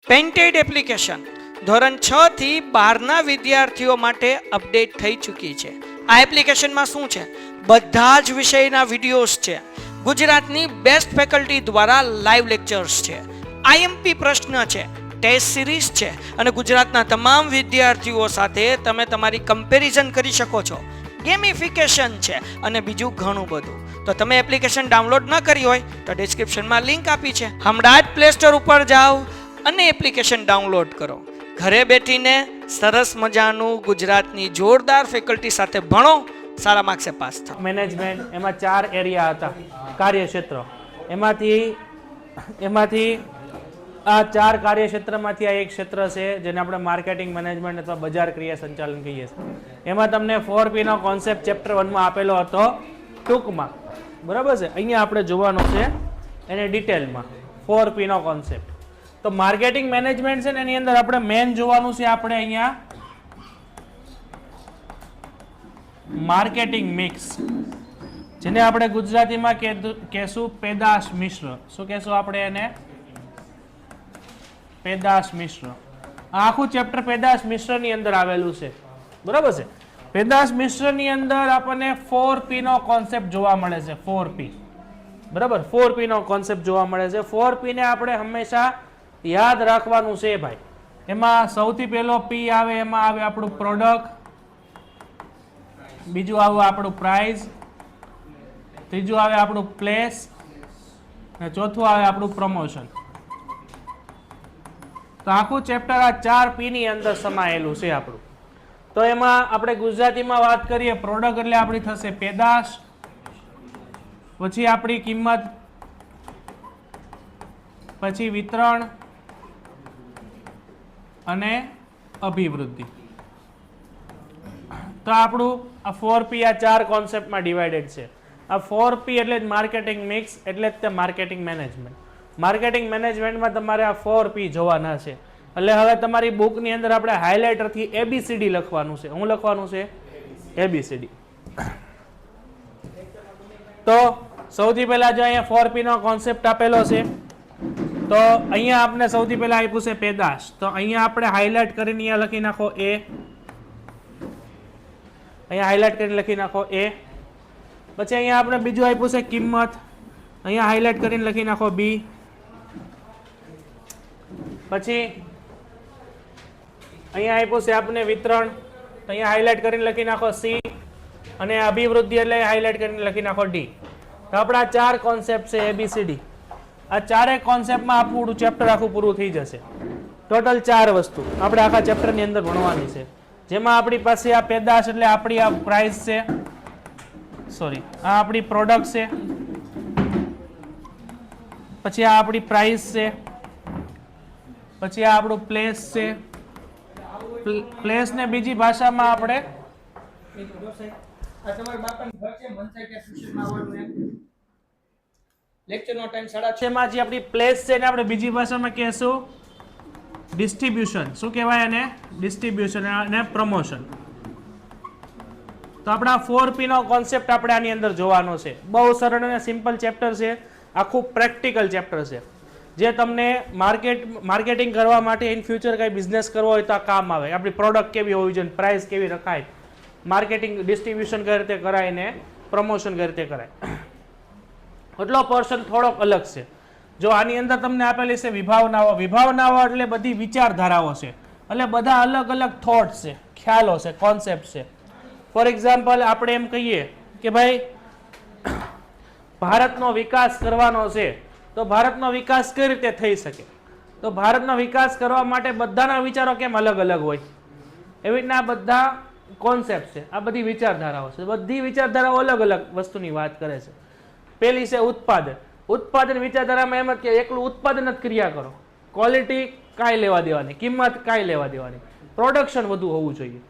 Painted application ધોરણ 6 થી 12ના વિદ્યાર્થીઓ માટે અપડેટ થઈ ચૂકી છે. આ એપ્લિકેશનમાં શું છે? બધા જ વિષયના વિડીયોઝ છે. ગુજરાતની બેસ્ટ ફેકલ્ટી દ્વારા લાઈવ લેક્ચર્સ છે. આઈએમપી પ્રશ્ન છે, ટેસ્ટ સિરીઝ છે અને ગુજરાતના તમામ વિદ્યાર્થીઓ સાથે તમે તમારી કમ્પેરિઝન કરી શકો છો. ગેમિફિકેશન છે અને બીજું ઘણું બધું. તો તમે એપ્લિકેશન ડાઉનલોડ ન કરી હોય તો ડિસ્ક્રિપ્શનમાં લિંક આપી છે. હમણાં જ પ્લે સ્ટોર ઉપર જાઓ અને એપ્લિકેશન ડાઉનલોડ કરો. ઘરે બેઠીને સરસ મજાનું ગુજરાતની જોરદાર ફેકલ્ટી સાથે ભણો, સારા માર્ક્સે પાસ થાઓ. મેનેજમેન્ટ એમાં 4 એરિયા હતા, કાર્યક્ષેત્ર. એમાંથી આ 4 કાર્યક્ષેત્રમાંથી આ એક ક્ષેત્ર છે જેને આપણે માર્કેટિંગ મેનેજમેન્ટ અથવા બજાર ક્રિયા સંચાલન કહીએ છીએ. એમાં તમને 4P નો કોન્સેપ્ટ ચેપ્ટર 1 માં આપેલો હતો ટૂંકમાં, બરાબર છે. અહીંયા આપણે જોવાનો છે એને ડિટેલમાં 4P નો કોન્સેપ્ટ. તો માર્કેટિંગ મેનેજમેન્ટ છે ને એની અંદર આપણે મેન જોવાનું છે આપણે અહીંયા માર્કેટિંગ મિક્સ, જેને આપણે ગુજરાતીમાં કહેશું પેદાશ મિશ્ર. શું કહેશું આપણે એને? પેદાશ મિશ્ર. આખું ચેપ્ટર પેદાશ મિશ્રની અંદર આવેલું છે, બરાબર છે. પેદાશ મિશ્રની અંદર આપણને 4P નો કોન્સેપ્ટ જોવા મળે છે. 4P, બરાબર. 4P નો કોન્સેપ્ટ જોવા મળે છે. 4P ને આપણે હંમેશા યાદ રાખવાનું છે ભાઈ. એમાં સૌથી પહેલો P આવે, એમાં આવે આપણું પ્રોડક્ટ, બીજું આવે આપણું પ્રાઇસ, ત્રીજું આવે આપણું પ્લેસ અને ચોથું આવે આપણું પ્રમોશન. તો આખું ચેપ્ટર આ 4P ની અંદર સમાયેલું છે આપણું. તો એમાં આપણે ગુજરાતીમાં વાત કરીએ, પ્રોડક્ટ એટલે આપણી થશે પેદાશ, પછી આપણી કિંમત, પછી વિતરણ અને અભિવૃદ્ધિ. તો આપણું આ 4P આ 4 કોન્સેપ્ટમાં ડિવાઇડેડ છે. આ 4P એટલે જ માર્કેટિંગ મિક્સ, એટલે જ તે માર્કેટિંગ મેનેજમેન્ટ. માર્કેટિંગ મેનેજમેન્ટમાં તમારે આ 4P જોવાના છે. એટલે હવે તમારી બુકની અંદર આપણે હાઇલાઇટરથી ABCD લખવાનું છે. શું લખવાનું છે? ABCD. તો સૌથી પહેલા જો અહીંયા 4P નો કોન્સેપ્ટ આપેલો છે, તો અહીંયા આપણે સૌથી પહેલા આપ્યું છે પેદાશ. તો અહીંયા આપણે હાઇલાઇટ કરીને અહીંયા લખી નાખો A. અહીંયા હાઇલાઇટ કરીને લખી નાખો A. પછી અહીંયા આપણે બીજું આપ્યું છે કિંમત, અહીંયા હાઇલાઇટ કરીને લખી નાખો B. પછી અહીંયા આપ્યું છે આપણે વિતરણ, અહીંયા હાઇલાઇટ કરીને લખી નાખો C. અને અભિવૃદ્ધિ એટલે હાઇલાઇટ કરીને લખી નાખો D. તો આપણા 4 કોન્સેપ્ટ છે ABCD. આ 4 કોન્સેપ્ટમાં આપણું ચેપ્ટર આખું પૂરું થઈ જશે. ટોટલ 4 વસ્તુ આપણે આખા ચેપ્ટરની અંદર ભણવાની છે, જેમાં આપણી પાસે આ પેદાશ એટલે આપણી આ પ્રાઇસ છે, સોરી આ આપણી પ્રોડક્ટ છે, પછી આ આપણી પ્રાઇસ છે, પછી આ આપણું પ્લેસ છે. પ્લેસ ને બીજી ભાષામાં આપણે લેક્ચરનો ટાઈમ 6:30 માં જે આપણી પ્લેસ છે ને આપણે બીજી ભાષામાં કહેશું ડિસ્ટ્રીબ્યુશન. શું કહેવાય એને? ડિસ્ટ્રીબ્યુશન અને પ્રમોશન. તો આપણા 4P નો કોન્સેપ્ટ આપણે આની અંદર જોવાનો છે. બહુ સરળ અને સિમ્પલ ચેપ્ટર છે, આખું પ્રેક્ટિકલ ચેપ્ટર છે, જે તમને માર્કેટિંગ કરવા માટે ઇન ફ્યુચર કંઈ બિઝનેસ કરવો હોય તો આ કામ આવે. આપણી પ્રોડક્ટ કેવી હોવી જોઈએ, પ્રાઇસ કેવી રખાય, માર્કેટિંગ ડિસ્ટ્રીબ્યુશન કઈ રીતે કરાય ને પ્રમોશન કઈ રીતે કરાય. એટલો પોર્શન થોડોક અલગ છે. જો આની અંદર તમને આપેલી છે વિભાવનાઓ. વિભાવનાઓ એટલે બધી વિચારધારાઓ છે, એટલે બધા અલગ અલગ થોટ્સ છે, ખ્યાલો છે, કોન્સેપ્ટ છે. ફોર એક્ઝામ્પલ આપણે એમ કહીએ કે ભાઈ ભારતનો વિકાસ કરવાનો છે, તો ભારતનો વિકાસ કઈ રીતે થઈ શકે? તો ભારતનો વિકાસ કરવા માટે બધાના વિચારો કેમ અલગ અલગ હોય? એવી રીતના બધા કોન્સેપ્ટ છે, આ બધી વિચારધારાઓ છે. બધી વિચારધારાઓ અલગ અલગ વસ્તુની વાત કરે છે. પેલી છે ઉત્પાદન. ઉત્પાદન વિચારધારામાં એમ જ કે એકલું ઉત્પાદન જ કર્યા કરો, ક્વોલિટી કાંઈ લેવા દેવાની, કિંમત કાંઈ લેવા દેવાની, પ્રોડક્શન વધુ હોવું જોઈએ.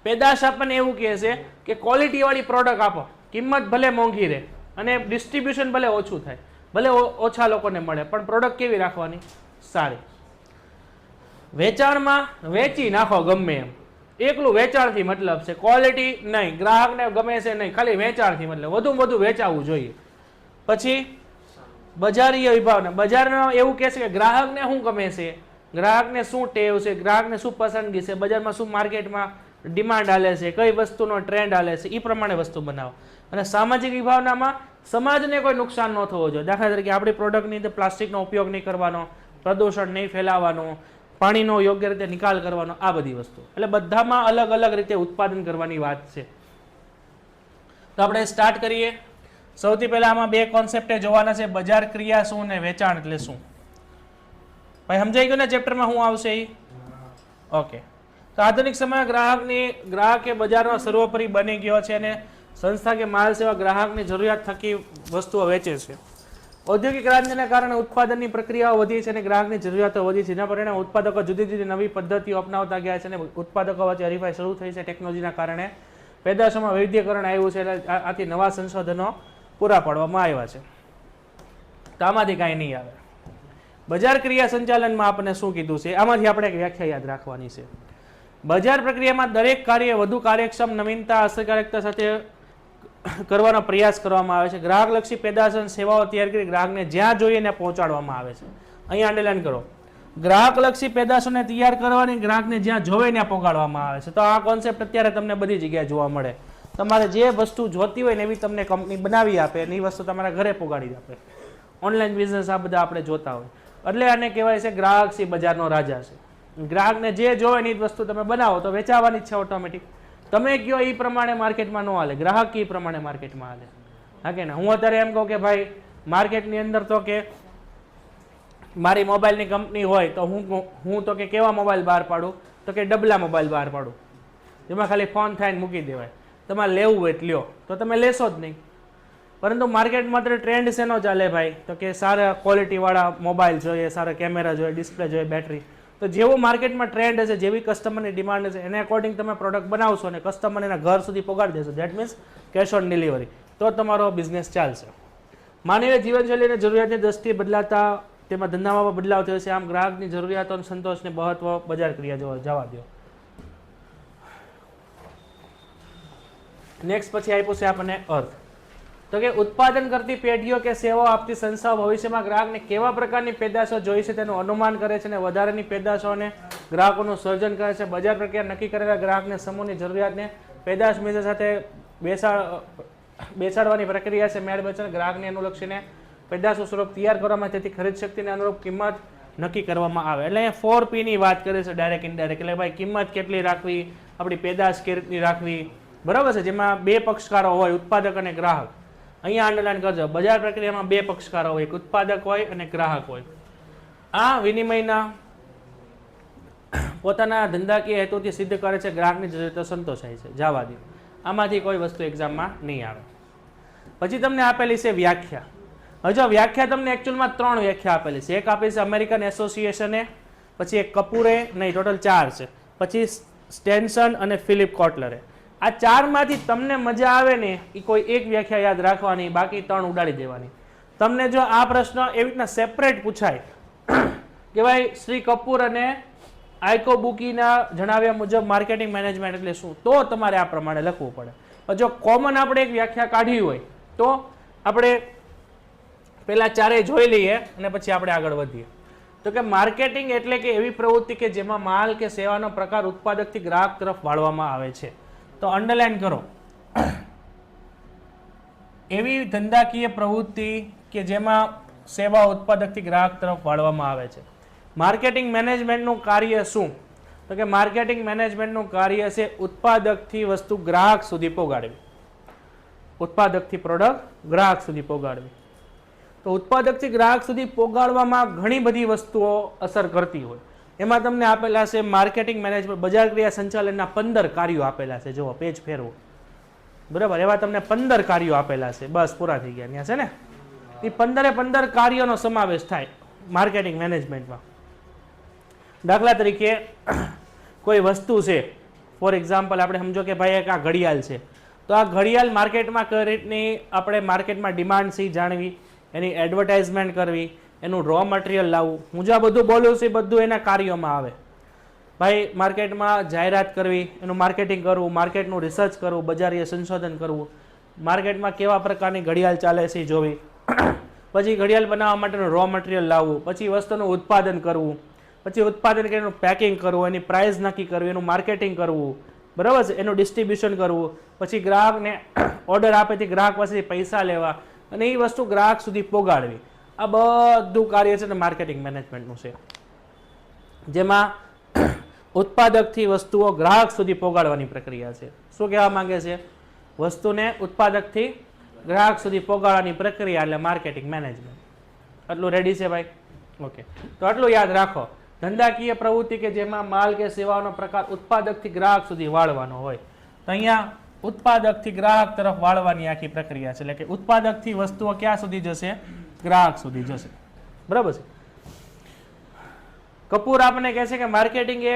પેદાશ આપણને એવું કહે છે કે ક્વોલિટી વાળી પ્રોડક્ટ આપો, કિંમત ભલે મોંઘી રહે અને ડિસ્ટ્રીબ્યુશન ભલે ઓછું થાય, ભલે ઓછા લોકોને મળે, પણ પ્રોડક્ટ કેવી રાખવાની? સારી. વેચાણમાં વેચી નાખો ગમે એમ, એકલું વેચાણથી મતલબ છે, ક્વોલિટી નહીં, ગ્રાહકને ગમે છે નહીં, ખાલી વેચાણથી મતલબ વધુમાં વધુ વેચાવવું જોઈએ. પછી બજારીય વિભાવના, બજારમાં એવું કહે છે કે ગ્રાહકને શું ગમે છે, ગ્રાહકને શું ટેવ છે, ગ્રાહકને શું પસંદગી છે, બજારમાં શું માર્કેટમાં ડિમાન્ડ હાલે છે, કઈ વસ્તુનો ટ્રેન્ડ હાલે છે, એ પ્રમાણે વસ્તુ બનાવો. અને સામાજિક વિભાવનામાં સમાજને કોઈ નુકસાન ન થવો જોઈએ. દાખલા તરીકે આપણી પ્રોડક્ટની અંદર પ્લાસ્ટિકનો ઉપયોગ નહીં કરવાનો, પ્રદૂષણ નહીં ફેલાવાનો, પાણીનો યોગ્ય રીતે નિકાલ કરવાનો, આ બધી વસ્તુ. એટલે બધામાં અલગ અલગ રીતે ઉત્પાદન કરવાની વાત છે. તો આપણે સ્ટાર્ટ કરીએ. સૌથી પહેલા આમાં બે કોન્સેપ્ટ જોવાના છે, બજાર ક્રિયા શું ને વેચાણ એટલે શું. ભાઈ સમજાઈ ગયું ને ચેપ્ટરમાં શું આવશે એ? ઓકે. તો આધુનિક સમયમાં ગ્રાહક એ બજારમાં સર્વોપરી બની ગયો છે અને સંસ્થા કે માલ સેવા ગ્રાહકની જરૂરિયાત થકી વસ્તુઓ વેચે છે. ઔદ્યોગિક ક્રાંતિના કારણે ઉત્પાદનની પ્રક્રિયાઓ વધી છે અને ગ્રાહકની જરૂરિયાતો વધી છે. જેના પરિણામે ઉત્પાદકો જુદી જુદી નવી પદ્ધતિઓ અપનાવતા ગયા છે અને ઉત્પાદકો વચ્ચે હરીફાઈ શરૂ થઈ છે. ટેકનોલોજીના કારણે પેદાશોમાં વૈવિધ્યકરણ આવ્યું છે એટલે આથી નવા સંશોધનો પૂરા પાડવામાં આવ્યા છે. તો આમાંથી કાંઈ નહીં આવે. બજાર ક્રિયા સંચાલનમાં આપણે શું કીધું છે, આમાંથી આપણે એક વ્યાખ્યા યાદ રાખવાની છે. બજાર પ્રક્રિયામાં દરેક કાર્ય વધુ કાર્યક્ષમ, નવીનતા, અસરકારકતા સાથે કરવાનો પ્રયાસ કરવામાં આવે છે. ગ્રાહકલક્ષી પેદાશ અને સેવાઓ તૈયાર કરી ગ્રાહકને જ્યાં જોઈએ ને પહોંચાડવામાં આવે છે. અહીંયા અંડરલાઈન કરો, ગ્રાહકલક્ષી પેદાશોને તૈયાર કરવાની, ગ્રાહકને જ્યાં જોવે ત્યાં પહોંચાડવામાં આવે છે. તો આ કોન્સેપ્ટ અત્યારે તમને બધી જગ્યાએ જોવા મળે. તમારે જે વસ્તુ જોતી હોય ને એવી તમને કંપની બનાવી આપે અને એ વસ્તુ તમારા ઘરે પહોંચાડી આપે. ઓનલાઈન બિઝનેસ આ બધા આપણે જોતા હોય. એટલે આને કહેવાય છે ગ્રાહકસી બજારનો રાજા છે. ગ્રાહકને જે જોવે ને એ જ વસ્તુ તમે બનાવો તો વેચાવાની જ છે ઓટોમેટિક. તમે કયો એ પ્રમાણે માર્કેટમાં ન હાલે, ગ્રાહક એ પ્રમાણે માર્કેટમાં હાલે. હા કે ના? હું અત્યારે એમ કહું કે ભાઈ માર્કેટની અંદર તો કે મારી મોબાઈલની કંપની હોય તો હું તો કે કેવા મોબાઈલ બહાર પાડું, તો કે ડબલા મોબાઈલ બહાર પાડું, જેમાં ખાલી ફોન થાય ને મૂકી દેવાય. તમારે લેવું હોય એટલે લ્યો, તો તમે લેશો જ નહીં. પરંતુ માર્કેટમાં અત્યારે ટ્રેન્ડ શેનો ચાલે ભાઈ, તો કે સારા ક્વોલિટીવાળા મોબાઈલ જોઈએ, સારા કેમેરા જોઈએ, ડિસ્પ્લે જોઈએ, બેટરી. તો જેવો માર્કેટમાં ટ્રેન્ડ હશે, જેવી કસ્ટમરની ડિમાન્ડ હશે, એને અકોર્ડિંગ તમે પ્રોડક્ટ બનાવશો અને કસ્ટમર એના ઘર સુધી પહોંચાડી દેશો. That means cash on delivery. તો તમારો બિઝનેસ ચાલશે. માનવીય જીવનશૈલી અને જરૂરિયાતની દ્રષ્ટિએ બદલાતા તેમાં ધંધામાં બદલાવ થયો છે. આમ ગ્રાહકની જરૂરિયાતો અને સંતોષને મહત્વ બજાર ક્રિયા જવા દો. નેક્સ્ટ પછી આપ્યું છે આપણને અર્થ. તો કે ઉત્પાદન કરતી પેઢીઓ કે સેવાઓ આપતી સંસ્થાઓ ભવિષ્યમાં ગ્રાહકને કેવા પ્રકારની પેદાશો જોઈ છે તેનું અનુમાન કરે છે અને વધારાની પેદાશો અને ગ્રાહકોનું સર્જન કરે છે. બજાર પ્રક્રિયા નક્કી કરેલા ગ્રાહકને સમૂહની જરૂરિયાતને પેદાશ મેળે સાથે બેસાડવાની પ્રક્રિયા છે. મેળ બેસાડ ગ્રાહકને અનુલક્ષીને પેદાશો સ્વરૂપ તૈયાર કરવામાં, તેથી ખરીદ શક્તિને અનુરૂપ કિંમત નક્કી કરવામાં આવે. એટલે અહીંયા 4P ની વાત કરે છે, ડાયરેક્ટ ઇનડાયરેક્ટ. એટલે ભાઈ કિંમત કેટલી રાખવી, આપણી પેદાશ કેવી રીતની રાખવી, બરાબર છે, જેમાં બે પક્ષકારો હોય, ઉત્પાદક અને ગ્રાહક. અહીંયા અંડરલાઈન કરજો, બજાર પ્રક્રિયામાં બે પક્ષકારો હોય, એક ઉત્પાદક હોય અને ગ્રાહક હોય. આ વિનિમયના પોતાના ધંધાકીય હેતુથી સિદ્ધ કરે છે, ગ્રાહકની જરૂરિયાતો સંતોષાય છે. જવા દો, આમાંથી કોઈ વસ્તુ એક્ઝામમાં નહીં આવે. પછી તમને આપેલી છે વ્યાખ્યા. હજુ વ્યાખ્યા તમને એકચ્યુઅલમાં 3 વ્યાખ્યા આપેલી છે. એક આપેલી છે અમેરિકન એસોસિએશને, પછી એક કપૂરે, નહીં ટોટલ 4 છે, પછી સ્ટેન્સન અને ફિલિપ કોટલરે. આ 4 માંથી તમને મજા આવે ને એ કોઈ એક વ્યાખ્યા યાદ રાખવાની, બાકી 3 ઉડાડી દેવાની. તમને જો આ પ્રશ્ન એવી રીતના સેપરેટ પૂછાય કે ભાઈ શ્રી કપૂર અને આઇકોબુકીના જણાવ્યા મુજબ માર્કેટિંગ મેનેજમેન્ટ એટલે શું, તો તમારે આ પ્રમાણે લખવું પડે. જો કોમન આપણે એક વ્યાખ્યા કાઢી હોય તો આપણે પહેલા 4 જોઈ લઈએ અને પછી આપણે આગળ વધીએ. તો કે માર્કેટિંગ એટલે કે એવી પ્રવૃત્તિ કે જેમાં માલ કે સેવાનો પ્રકાર ઉત્પાદકથી ગ્રાહક તરફ વાળવામાં આવે છે. તો અંડરલાઈન કરો, એવી ધંધાકીય પ્રવૃત્તિ કે જેમાં સેવા ઉત્પાદકથી ગ્રાહક તરફ વાળવામાં આવે છે. માર્કેટિંગ મેનેજમેન્ટનું કાર્ય શું, તો કે માર્કેટિંગ મેનેજમેન્ટનું કાર્ય છે ઉત્પાદકથી વસ્તુ ગ્રાહક સુધી પહોંચાડવી, ઉત્પાદકથી પ્રોડક્ટ ગ્રાહક સુધી પહોંચાડવી. તો ઉત્પાદકથી ગ્રાહક સુધી પહોંચાડવામાં ઘણી બધી વસ્તુઓ અસર કરતી હોય. એમાં તમને આપેલા છે માર્કેટિંગ મેનેજમેન્ટ બજાર ક્રિયા સંચાલનના 15 કાર્યો આપેલા છે. જુઓ, પેજ ફેરવો, બરાબર, એવા તમને 15 કાર્યો આપેલા છે. બસ પૂરા થઈ ગયા ત્યાં છે ને. એ 15 કાર્યોનો સમાવેશ થાય માર્કેટિંગ મેનેજમેન્ટમાં. દાખલા તરીકે કોઈ વસ્તુ છે, ફોર એક્ઝામ્પલ આપણે સમજો કે ભાઈ એક આ ઘડિયાળ છે, તો આ ઘડિયાળ માર્કેટમાં કઈ રીતની આપણે માર્કેટમાં ડિમાન્ડ છે જાણવી, એની એડવર્ટાઇઝમેન્ટ કરવી, એનું રો મટીરિયલ લાવવું. હું જે બધું બોલું છું એ બધું એના કાર્યોમાં આવે. ભાઈ માર્કેટમાં જાહેરાત કરવી, એનું માર્કેટિંગ કરવું, માર્કેટનું રિસર્ચ કરવું, બજારીય સંશોધન કરવું, માર્કેટમાં કેવા પ્રકારની ઘડિયાળ ચાલે છે એ જોવી, પછી ઘડિયાળ બનાવવા માટેનું રો મટીરિયલ લાવવું, પછી વસ્તુનું ઉત્પાદન કરવું, પછી ઉત્પાદન કરીને એનું પેકિંગ કરવું, એની પ્રાઇસ નક્કી કરવી, એનું માર્કેટિંગ કરવું, બરાબર છે, એનું ડિસ્ટ્રીબ્યુશન કરવું, પછી ગ્રાહકને ઓર્ડર આપે તે ગ્રાહક પાસેથી પૈસા લેવા અને એ વસ્તુ ગ્રાહક સુધી પહોંચાડવી. આ બધું કાર્ય છે ને માર્કેટિંગ મેનેજમેન્ટનું છે, જેમાં ઉત્પાદકથી વસ્તુઓ ગ્રાહક સુધી પહોંચાડવાની પ્રક્રિયા છે. શું કહેવા માંગે છે? વસ્તુને ઉત્પાદકથી ગ્રાહક સુધી પહોંચાડવાની પ્રક્રિયા એટલે માર્કેટિંગ મેનેજમેન્ટ. આટલું રેડી છે ભાઈ? ઓકે, તો આટલું યાદ રાખો. ધંધાકીય પ્રવૃત્તિ કે જેમાં માલ કે સેવાનો પ્રકાર ઉત્પાદકથી ગ્રાહક સુધી વાળવાનો હોય, તો અહીંયા ઉત્પાદકથી ગ્રાહક તરફ વાળવાની આખી પ્રક્રિયા છે. એટલે કે ઉત્પાદકથી વસ્તુઓ ક્યાં સુધી જશે? ગ્રાહક સુધી જશે. બરાબર છે. કપૂર આપણને કહે છે કે માર્કેટિંગ એ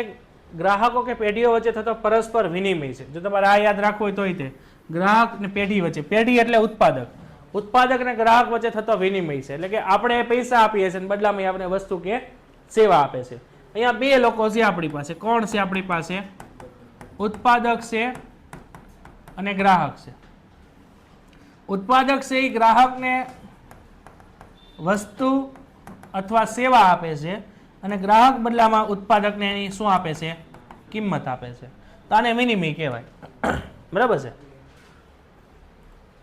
ગ્રાહકો કે પેઢીઓ વચ્ચે થતો પરસ્પર વિનિમય છે. જો તમારે આ યાદ રાખવું હોય તો તે ગ્રાહક ને પેઢી વચ્ચે, પેઢી એટલે ઉત્પાદક, ઉત્પાદક ને ગ્રાહક વચ્ચે થતો વિનિમય છે. એટલે કે આપણે પૈસા આપીએ છીએ બદલામાં આપણે વસ્તુ કે સેવા આપે છે. અહીંયા બે લોકો છે આપણી પાસે. કોણ છે આપણી પાસે? ઉત્પાદક છે અને ગ્રાહક છે. ઉત્પાદક છે એ ગ્રાહકને વસ્તુ અથવા સેવા આપે છે અને ગ્રાહક બદલામાં ઉત્પાદકને એની શું આપે છે? કિંમત આપે છે. તો આને વિનિમય કહેવાય. બરાબર છે.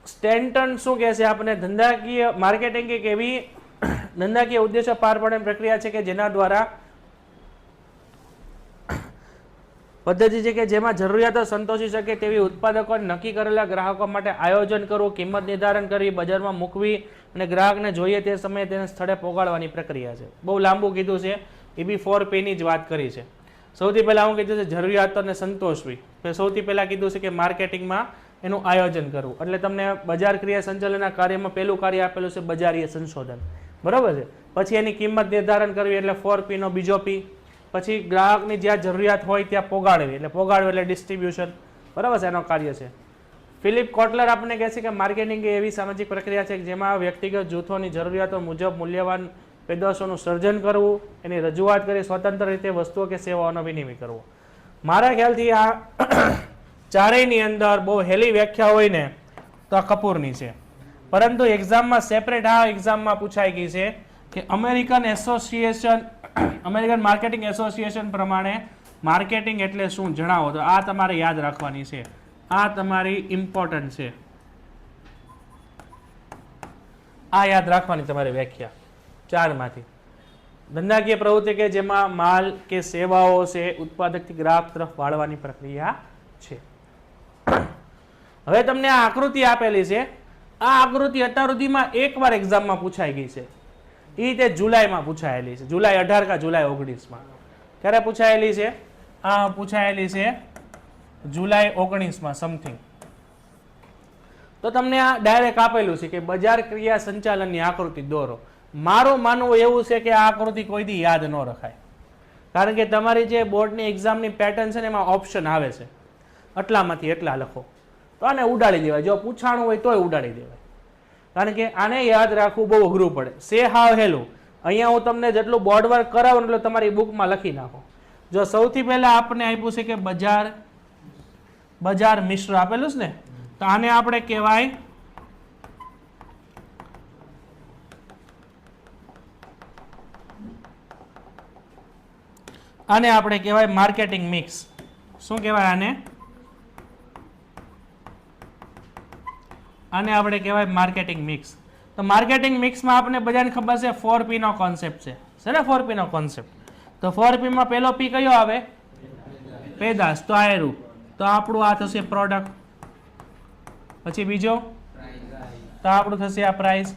સ્ટેન્ટન શું કહે છે આપણને? ધંધાકીય માર્કેટિંગ એક એવી ધંધાકીય ઉદ્દેશો પાર પાડવાની પ્રક્રિયા છે કે જેના દ્વારા પદ્ધતિ છે કે જેમાં જરૂરિયાતો સંતોષી શકે તેવી ઉત્પાદકો નક્કી કરેલા ગ્રાહકો માટે આયોજન કરવું, કિંમત નિર્ધારણ કરવી, બજારમાં મૂકવી અને ગ્રાહકને જોઈએ તે સમયે તેને સ્થળે પહોંચાડવાની પ્રક્રિયા છે. બહુ લાંબુ કીધું છે. એ બી 4P ની જ વાત કરી છે. સૌથી પહેલા હું કીધું છે જરૂરિયાતોને સંતોષવી. સૌથી પહેલા કીધું છે કે માર્કેટિંગમાં એનું આયોજન કરવું. એટલે તમને બજાર ક્રિયા સંચાલનના કાર્યમાં પહેલું કાર્ય આપેલું છે બજારીય સંશોધન. બરાબર છે. પછી એની કિંમત નિર્ધારણ કરવી એટલે 4P નો બીજો P. પછી ગ્રાહકની જ્યાં જરૂરિયાત હોય ત્યાં પોગાડવી, એટલે પોગાડવું એટલે ડિસ્ટ્રીબ્યુશન. બરાબર છે, એનો કાર્ય છે. ફિલિપ કોટલર આપણને કહે છે કે માર્કેટિંગ એ એવી સામાજિક પ્રક્રિયા છે જેમાં વ્યક્તિગત જૂથોની જરૂરિયાતો મુજબ મૂલ્યવાન પેદાશોનું સર્જન કરવું, એની રજૂઆત કરી સ્વતંત્ર રીતે વસ્તુઓ કે સેવાઓનો વિનિમય કરવો. મારા ખ્યાલથી આ ચારેયની અંદર બહુ હેલી વ્યાખ્યા હોય ને તો આ કપૂરની છે. પરંતુ એક્ઝામમાં સેપરેટ આ એક્ઝામમાં પૂછાઈ ગઈ છે કે અમેરિકન માર્કેટિંગ એસોસિએશન પ્રમાણે માર્કેટિંગ એટલે શું જણાવો. તો આ તમારે યાદ રાખવાની છે. આ તમારી ઇમ્પોર્ટન્ટ છે. આ યાદ રાખવાની તમારી વ્યાખ્યા ચારમાંથી. ધંધાકીય પ્રવૃત્તિ કે જેમાં માલ કે સેવાઓ છે ઉત્પાદકથી ગ્રાહક તરફ વાળવાની પ્રક્રિયા છે. હવે તમને આ આકૃતિ આપેલી છે. આ આકૃતિ અત્યાર સુધીમાં એકવાર એક્ઝામમાં પૂછાઈ ગઈ છે. એ તે જુલાઈમાં પૂછાયેલી છે. જુલાઈ 18 કા જુલાઈ 19માં. ક્યારે પૂછાયેલી છે? આ પૂછાયેલી છે જુલાઈ 19માં સમથિંગ. તો તમને આ ડાયરેક્ટ આપેલું છે કે બજાર ક્રિયા સંચાલનની આકૃતિ દોરો. મારું માનવું એવું છે કે આ આકૃતિ કોઈ દી યાદ ન રખાય, કારણ કે તમારી જે બોર્ડની એક્ઝામની પેટર્ન છે ને એમાં ઓપ્શન આવે છે આટલામાંથી એટલા લખો, તો આને ઉડાડી દેવાય. જો પૂછાણું હોય તોય ઉડાડી દેવાય, કારણ કે આને યાદ રાખવું બહુ અઘરું પડે. સે હાવ હેલું અહીંયા હું તમને જેટલું બોર્ડ વર્ક કરાવું એટલે તમારી બુકમાં લખી નાખો. જો સૌથી પહેલા આપણને આપ્યું છે કે બજાર મિશ્ર આપેલું છે ને, તો આને આપણે કહેવાય માર્કેટિંગ મિક્સ. શું કહેવાય આને? આને આપણે કહેવાય માર્કેટિંગ મિક્સ. તો માર્કેટિંગ મિક્સમાં આપણે બધાને ખબર છે 4P નો કોન્સેપ્ટ છે. ને 4P નો કોન્સેપ્ટ. તો 4P માં પહેલો P કયો આવે? પેદાશ. તો આ રૂપ. તો આપણું આ થશે પ્રોડક્ટ. પછી બીજો તો આપણું થશે આ પ્રાઇસ.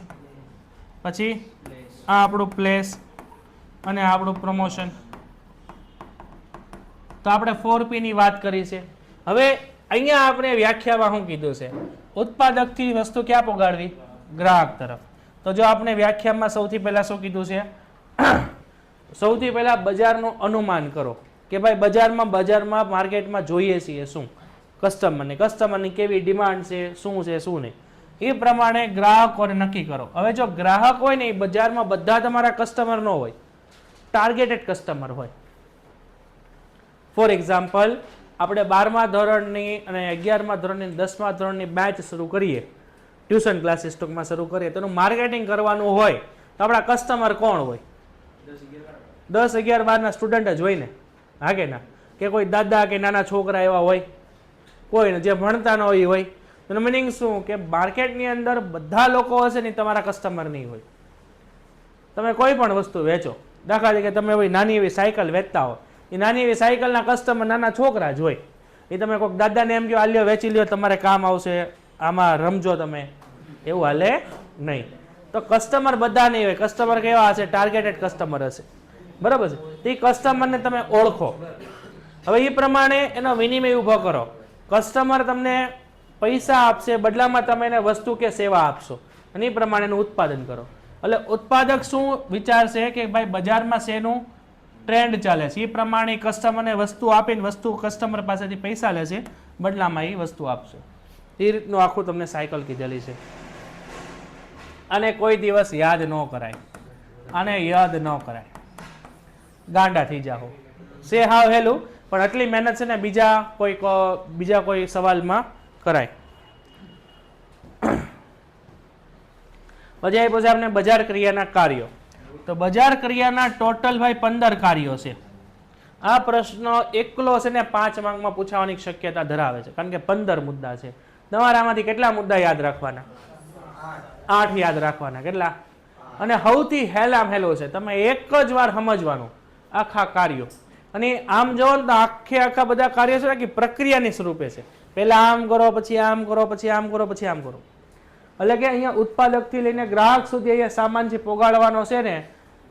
પછી આ આપણું પ્લેસ અને આપણું પ્રમોશન. તો આપણે 4P ની વાત કરી છે. હવે અહીંયા આપણે વ્યાખ્યામાં શું કીધું છે? ઉત્પાદકથી વસ્તુ ક્યાં પહોંચાડવી? ગ્રાહક તરફ. તો જો આપણે વ્યાખ્યામાં સૌથી પહેલા શું કીધું છે? સૌથી પહેલા બજારનું અનુમાન કરો કે ભાઈ બજારમાં માર્કેટમાં જોઈએ છીએ શું કસ્ટમરની કેવી ડિમાન્ડ છે, શું છે શું નહીં. એ પ્રમાણે ગ્રાહકોને નક્કી કરો. હવે જો ગ્રાહક હોય ને એ બજારમાં બધા તમારા કસ્ટમર ન હોય, ટાર્ગેટેડ કસ્ટમર હોય. ફોર એક્ઝામ્પલ, આપણે 12મા ધોરણની અને 11મા ધોરણની 10મા ધોરણની બેચ શરૂ કરીએ ટ્યુશન ક્લાસીસ ટૂંકમાં શરૂ કરીએ તો એનું માર્કેટિંગ કરવાનું હોય તો આપણા કસ્ટમર કોણ હોય? 10, 11, 12 સ્ટુડન્ટ જ હોય ને, હા કે ના? કે કોઈ દાદા કે નાના છોકરા એવા હોય? કોઈ ને, જે ભણતા ન હોય. એનો મિનિંગ શું કે માર્કેટની અંદર બધા લોકો હશે ને તમારા કસ્ટમર નહીં હોય. તમે કોઈ પણ વસ્તુ વેચો, દાખલા તરીકે તમે કોઈ નાની એવી સાયકલ વેચતા હો, એ નાની એવી સાયકલના કસ્ટમર નાના છોકરા જ હોય. એ તમે કોઈક દાદાને એમ કહો આ લ્યો વેચી લ્યો, તમારે કામ આવશે, આમાં રમજો તમે, એવું હાલે નહીં. તો કસ્ટમર બધા નહીં હોય. કસ્ટમર કેવા હશે? ટાર્ગેટેડ કસ્ટમર હશે, બરાબર છે? તે કસ્ટમરને તમે ઓળખો. હવે એ પ્રમાણે એનો વિનિમય ઊભો કરો. કસ્ટમર તમને પૈસા આપશે, બદલામાં તમે એને વસ્તુ કે સેવા આપશો, અને એ પ્રમાણે એનું ઉત્પાદન કરો. એટલે ઉત્પાદક શું વિચારશે કે ભાઈ બજારમાં શેનું ટ્રેન્ડ ચાલે છે, એ પ્રમાણે કસ્ટમરને વસ્તુ આપીને વસ્તુ કસ્ટમર પાસેથી પૈસા લેશે, બદલામાં એ વસ્તુ આપશે. એ રીતનું આખું તમને સાયકલ કીધેલી છે. આને કોઈ દિવસ યાદ ન કરાય, આને યાદ ન કરાય, ગાંડા થઈ જાઓ. સે હાવ હેલું, પણ આટલી મહેનત છે ને બીજા કોઈ સવાલમાં કરાય. પછી આપણે બજાર ક્રિયાના કાર્યો. તો બજાર ક્રિયાના ટોટલ ભાઈ 15 કાર્યો છે. આ પ્રશ્ન એકલો છે ને 5 માર્કમાં પૂછાવાની શક્યતા ધરાવે છે, કારણ કે 15 મુદ્દા છે. તમારામાંથી કેટલા મુદ્દા યાદ રાખવાના? 8 યાદ રાખવાના. કેટલા? અને સૌથી હેલામ હેલો છે, તમે એક જ વાર સમજવાનું આખા કાર્યો. અને આમ જો ને તો આખા બધા કાર્યો છે કે પ્રક્રિયાની સ્વરૂપે છે. પહેલા આમ કરો, પછી આમ કરો, પછી આમ કરો, પછી આમ કરો. એટલે કે અહીંયા ઉત્પાદકથી લઈને ગ્રાહક સુધી અહીંયા સામાન જે પોગાડવાનો છે ને,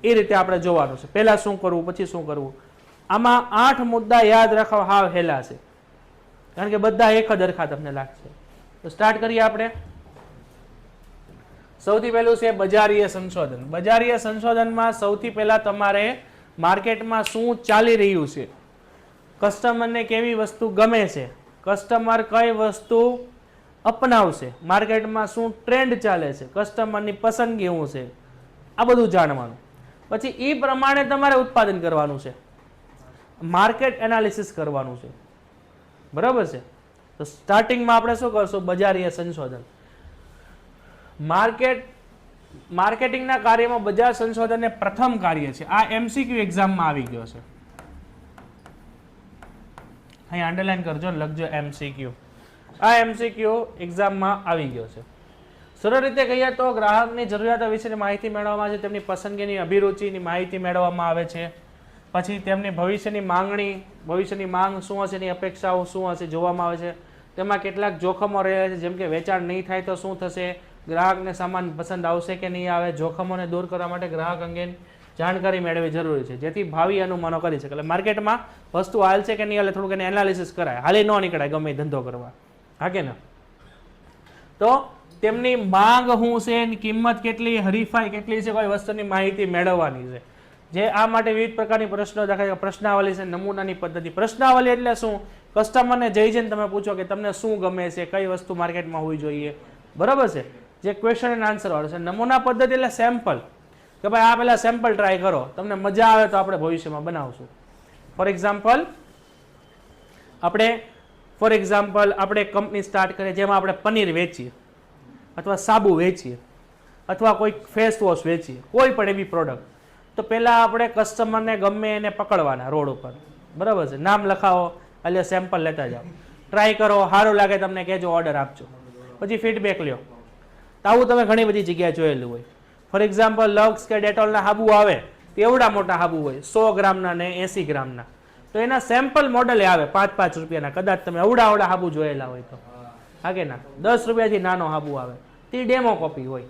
એ રીતે આપણે જોવાનું છે. પહેલા શું કરવું, પછી શું કરવું. આમાં 8 મુદ્દા યાદ રાખવા હાવ હેલા છે, કારણ કે બધા એક જ હરખા તમને લાગશે. તો સ્ટાર્ટ કરીએ આપણે. સૌથી પહેલું છે બજારીય સંશોધન. બજારીય સંશોધનમાં સૌથી પહેલા તમારે માર્કેટમાં શું ચાલી રહ્યું છે, કસ્ટમરને કેવી વસ્તુ ગમે છે, કસ્ટમર કઈ વસ્તુ અપનાવશે, માર્કેટમાં શું ટ્રેન્ડ ચાલે છે, કસ્ટમરની પસંદગી શું છે, આ બધું જાણવાનું. પછી એ પ્રમાણે તમારે ઉત્પાદન કરવાનું છે, માર્કેટ એનાલિસિસ કરવાનું છે, બરાબર છે? તો સ્ટાર્ટિંગમાં આપણે શું કરશું? બજારીય સંશોધન. માર્કેટિંગના કાર્યમાં બજાર સંશોધન એ પ્રથમ કાર્ય છે. આ MCQ એક્ઝામમાં આવી ગયો છે. અહીં અંડરલાઈન કરજો, લખજો MCQ. આ MCQ એક્ઝામમાં આવી ગયો છે. સરળ રીતે કહીએ તો ગ્રાહકની જરૂરિયાતો વિશેની માહિતી મેળવવામાં આવે છે, તેમની પસંદગીની અભિરુચિની માહિતી મેળવવામાં આવે છે. પછી તેમની ભવિષ્યની માંગણી, ભવિષ્યની માંગ શું હશે, એની અપેક્ષાઓ શું હશે જોવામાં આવે છે. તેમાં કેટલાક જોખમો રહ્યા છે, જેમ કે વેચાણ નહીં થાય તો શું થશે, ગ્રાહકને સામાન પસંદ આવશે કે નહીં આવે. જોખમોને દૂર કરવા માટે ગ્રાહક અંગે જાણકારી મેળવવી જરૂરી છે, જેથી ભાવિ અનુમાનો કરી શકે. એટલે માર્કેટમાં વસ્તુ હાલશે કે નહીં હાલે થોડુંક એને એનાલિસિસ કરાય, હાલી ન નીકળાય ગમે ધંધો કરવા, હા કે ના? તો તેમની માંગ શું છે, એની કિંમત કેટલી, હરીફાઈ કેટલી છે, કોઈ વસ્તુની માહિતી મેળવવાની છે. જે આ માટે વિવિધ પ્રકારની પ્રશ્નો દાખલા પ્રશ્નાવલી છે, નમૂનાની પદ્ધતિ. પ્રશ્નાવલી એટલે શું? કસ્ટમરને જઈને તમે પૂછો કે તમને શું ગમે છે, કઈ વસ્તુ માર્કેટમાં હોવી જોઈએ, બરાબર છે? જે ક્વેશ્ચન એન્ડ આન્સર વાળો છે. નમૂના પદ્ધતિ એટલે સેમ્પલ, કે ભાઈ આ પહેલા સેમ્પલ ટ્રાય કરો, તમને મજા આવે તો આપણે ભવિષ્યમાં બનાવશું. ફોર એક્ઝામ્પલ આપણે કંપની સ્ટાર્ટ કરીએ જેમાં આપણે પનીર વેચીએ, અથવા સાબુ વેચીએ, અથવા કોઈ ફેસ વોશ વેચીએ, કોઈ પણ એવી પ્રોડક્ટ. તો પહેલાં આપણે કસ્ટમરને ગમે એને પકડવાના રોડ ઉપર, બરાબર છે? નામ લખાવો, એટલે સેમ્પલ લેતા જાઓ, ટ્રાય કરો, સારું લાગે તમને કહેજો, ઓર્ડર આપજો, પછી ફીડબેક લ્યો. તો આવું તમે ઘણી બધી જગ્યાએ જોયેલું હોય. ફોર એક્ઝામ્પલ લક્સ કે ડેટોલના હાબુ આવે તો એવડા મોટા હાબુ હોય, 100 ગ્રામના ને 80 ગ્રામના. તો એના સેમ્પલ મોડલે આવે 5-5 રૂપિયાના. કદાચ તમે અવડા હાબુ જોયેલા હોય તો, હા કે ના? 10 રૂપિયાથી નાનો હાબુ આવે, તે ડેમો કોપી હોય.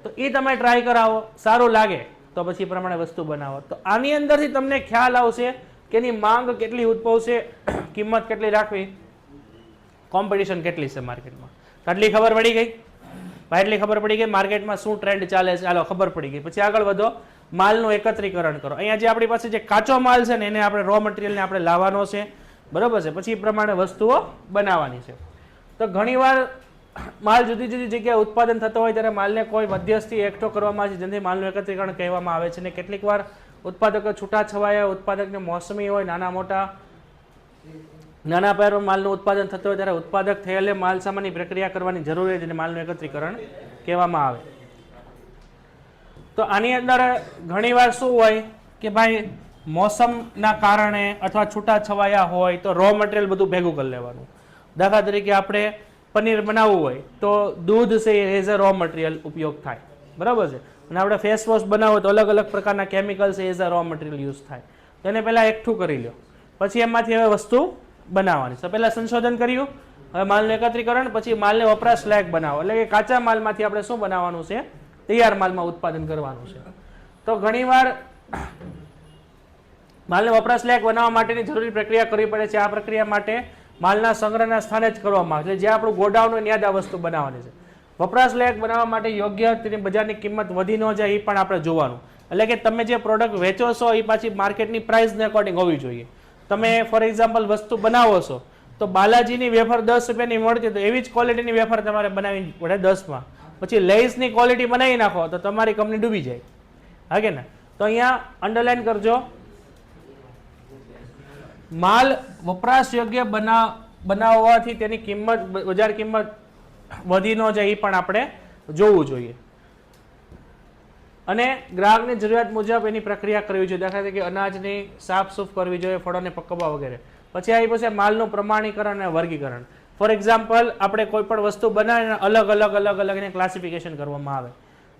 તો એ તમે ટ્રાય કરાવો, સારું લાગે તો પછી પ્રમાણે વસ્તુ બનાવો. તો આની અંદરથી તમને ખ્યાલ આવશે કે એની માંગ કેટલી ઉદ્ભવશે, કિંમત કેટલી રાખવી, કોમ્પિટિશન કેટલી છે માર્કેટમાં. આટલી ખબર પડી ગઈ ભાઈ, એટલી ખબર પડી ગઈ માર્કેટમાં શું ટ્રેન્ડ ચાલે છે, ચાલો ખબર પડી ગઈ. પછી આગળ વધો, માલનું એકત્રીકરણ કરો. અહીંયા જે આપણી પાસે જે કાચો માલ છે ને એને આપણે રો મટીરિયલને આપણે લાવવાનો છે, બરાબર છે? પછી એ પ્રમાણે વસ્તુઓ બનાવવાની છે. તો ઘણીવાર માલ જુદી જુદી જગ્યાએ ઉત્પાદન થતો હોય ત્યારે માલને કોઈ મધ્યસ્થી એકઠો કરવામાં આવે છે, જેથી માલનું એકત્રીકરણ કહેવામાં આવે છે. અને કેટલીક વાર ઉત્પાદકો છૂટાછવાયા, ઉત્પાદકને મોસમી હોય, નાના મોટા નાના પાયાનું માલનું ઉત્પાદન થતું હોય ત્યારે ઉત્પાદક થયેલે માલ સામાનની પ્રક્રિયા કરવાની જરૂર હોય જેને માલનું એકત્રીકરણ કહેવામાં આવે. તો આની અંદર ઘણીવાર શું હોય કે ભાઈ મોસમના કારણે અથવા છૂટાછવાયા હોય તો રો મટીરિયલ બધું ભેગું કરી લેવાનું. દાખલા તરીકે આપણે પનીર બનાવવું હોય તો દૂધ છે એઝ અ રો મટીરિયલ ઉપયોગ થાય, બરાબર છે. અને આપણે ફેસ વોશ બનાવવું હોય તો અલગ અલગ પ્રકારના chemicals as a raw material use થાય. તો એને પહેલાં એકઠું કરી લો, પછી એમાંથી હવે વસ્તુ બનાવવાની. તો પહેલાં સંશોધન કર્યું, હવે માલનું એકત્રીકરણ, પછી માલને વપરાશ લાયક બનાવો, એટલે કે કાચા માલમાંથી આપણે શું બનાવવાનું છે, તૈયાર માલમાં ઉત્પાદન કરવાનું છે. તો ઘણીવાર માલને વપરાશ લાયક બનાવવા માટેની જરૂરી પ્રક્રિયા કરવી પડે છે. આ પ્રક્રિયા માટે માલના સંગ્રહના સ્થાને જ કરવામાં આવે છે, જ્યાં આપણું ગોડાઉન હોય ત્યાં જ આ વસ્તુ બનાવવાની છે. વપરાશ લાયક બનાવવા માટે યોગ્ય તેની બજારની કિંમત વધી ન જાય એ પણ આપણે જોવાનું. એટલે કે તમે જે પ્રોડક્ટ વેચો છો એ પાછી માર્કેટની પ્રાઇસને અકોર્ડિંગ હોવી જોઈએ. તમે ફોર એક્ઝામ્પલ વસ્તુ બનાવો છો તો બાલાજીની વેફર 10 રૂપિયાની મળતી, તો એવી જ ક્વોલિટીની વેફર તમારે બનાવવી પડે 10માં. પછી લેઝની ક્વોલિટી બનાવી નાખો તો તમારી કંપની ડૂબી જાય, હા કે ને. તો અહીંયા અંડરલાઈન કરજો, માલ વપરાશ યોગ્ય બનાવવાથી તેની કિંમત, બજાર કિંમત વધી ન જાય એ પણ આપણે જોવું જોઈએ. અને ગ્રાહકની જરૂરિયાત મુજબ એની પ્રક્રિયા કરવી જોઈએ. દાખલા તરીકે અનાજની સાફસૂફ કરવી જોઈએ, ફળોને પકવવા વગેરે. પછી આવી પછી માલનું પ્રમાણીકરણ અને વર્ગીકરણ. ફોર એક્ઝામ્પલ આપણે કોઈ પણ વસ્તુ બનાવીને અલગ અલગ એને ક્લાસિફિકેશન કરવામાં આવે.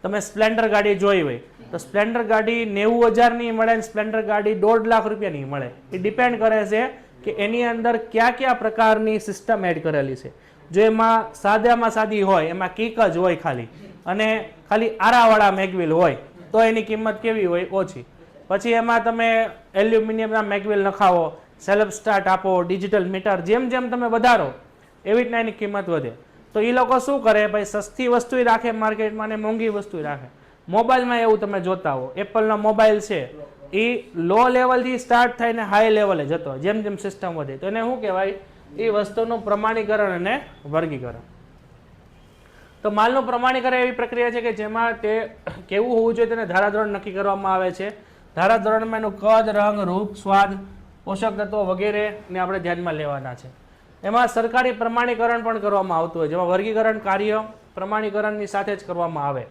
તમે સ્પ્લેન્ડર ગાડી જોઈ હોય તો સ્પ્લેન્ડર ગાડી 90,000ની મળે અને સ્પ્લેન્ડર ગાડી 1.5 લાખ રૂપિયાની મળે. એ ડિપેન્ડ કરે છે કે એની અંદર કયા પ્રકારની સિસ્ટમ એડ કરેલી છે. જો એમાં સાદામાં સાદી હોય, એમાં કિક જ હોય ખાલી, અને ખાલી આરાવાળા મેગવિલ હોય તો એની કિંમત કેવી હોય, ઓછી. પછી એમાં તમે એલ્યુમિનિયમના મેગવિલ નખાવો, સેલ્ફ સ્ટાર્ટ આપો, ડિજિટલ મીટર, જેમ જેમ તમે વધારો એવી રીતના એની કિંમત વધે. તો એ લોકો શું કરે, ભાઈ સસ્તી વસ્તુ રાખે માર્કેટમાં અને મોંઘી વસ્તુ રાખે. મોબાઈલમાં એવું તમે જોતા હો, એપલનો મોબાઈલ છે એ લો લેવલથી સ્ટાર્ટ થઈને હાઈ લેવલે જતો હોય, જેમ જેમ સિસ્ટમ વધે. તો એને શું કહેવાય, એ વસ્તુનું પ્રમાણીકરણ અને વર્ગીકરણ. તો માલનું પ્રમાણીકરણ એવી પ્રક્રિયા છે કે જેમાં તે કેવું હોવું જોઈએ તેને ધારાધોરણ નક્કી કરવામાં આવે છે. ધારાધોરણમાં એનું કદ, રંગ, રૂપ, સ્વાદ, પોષક તત્વો વગેરેને આપણે ધ્યાનમાં લેવાના છે. એમાં સરકારી પ્રમાણીકરણ પણ કરવામાં આવતું હોય, જેમાં વર્ગીકરણ કાર્ય પ્રમાણીકરણની સાથે જ કરવામાં આવે.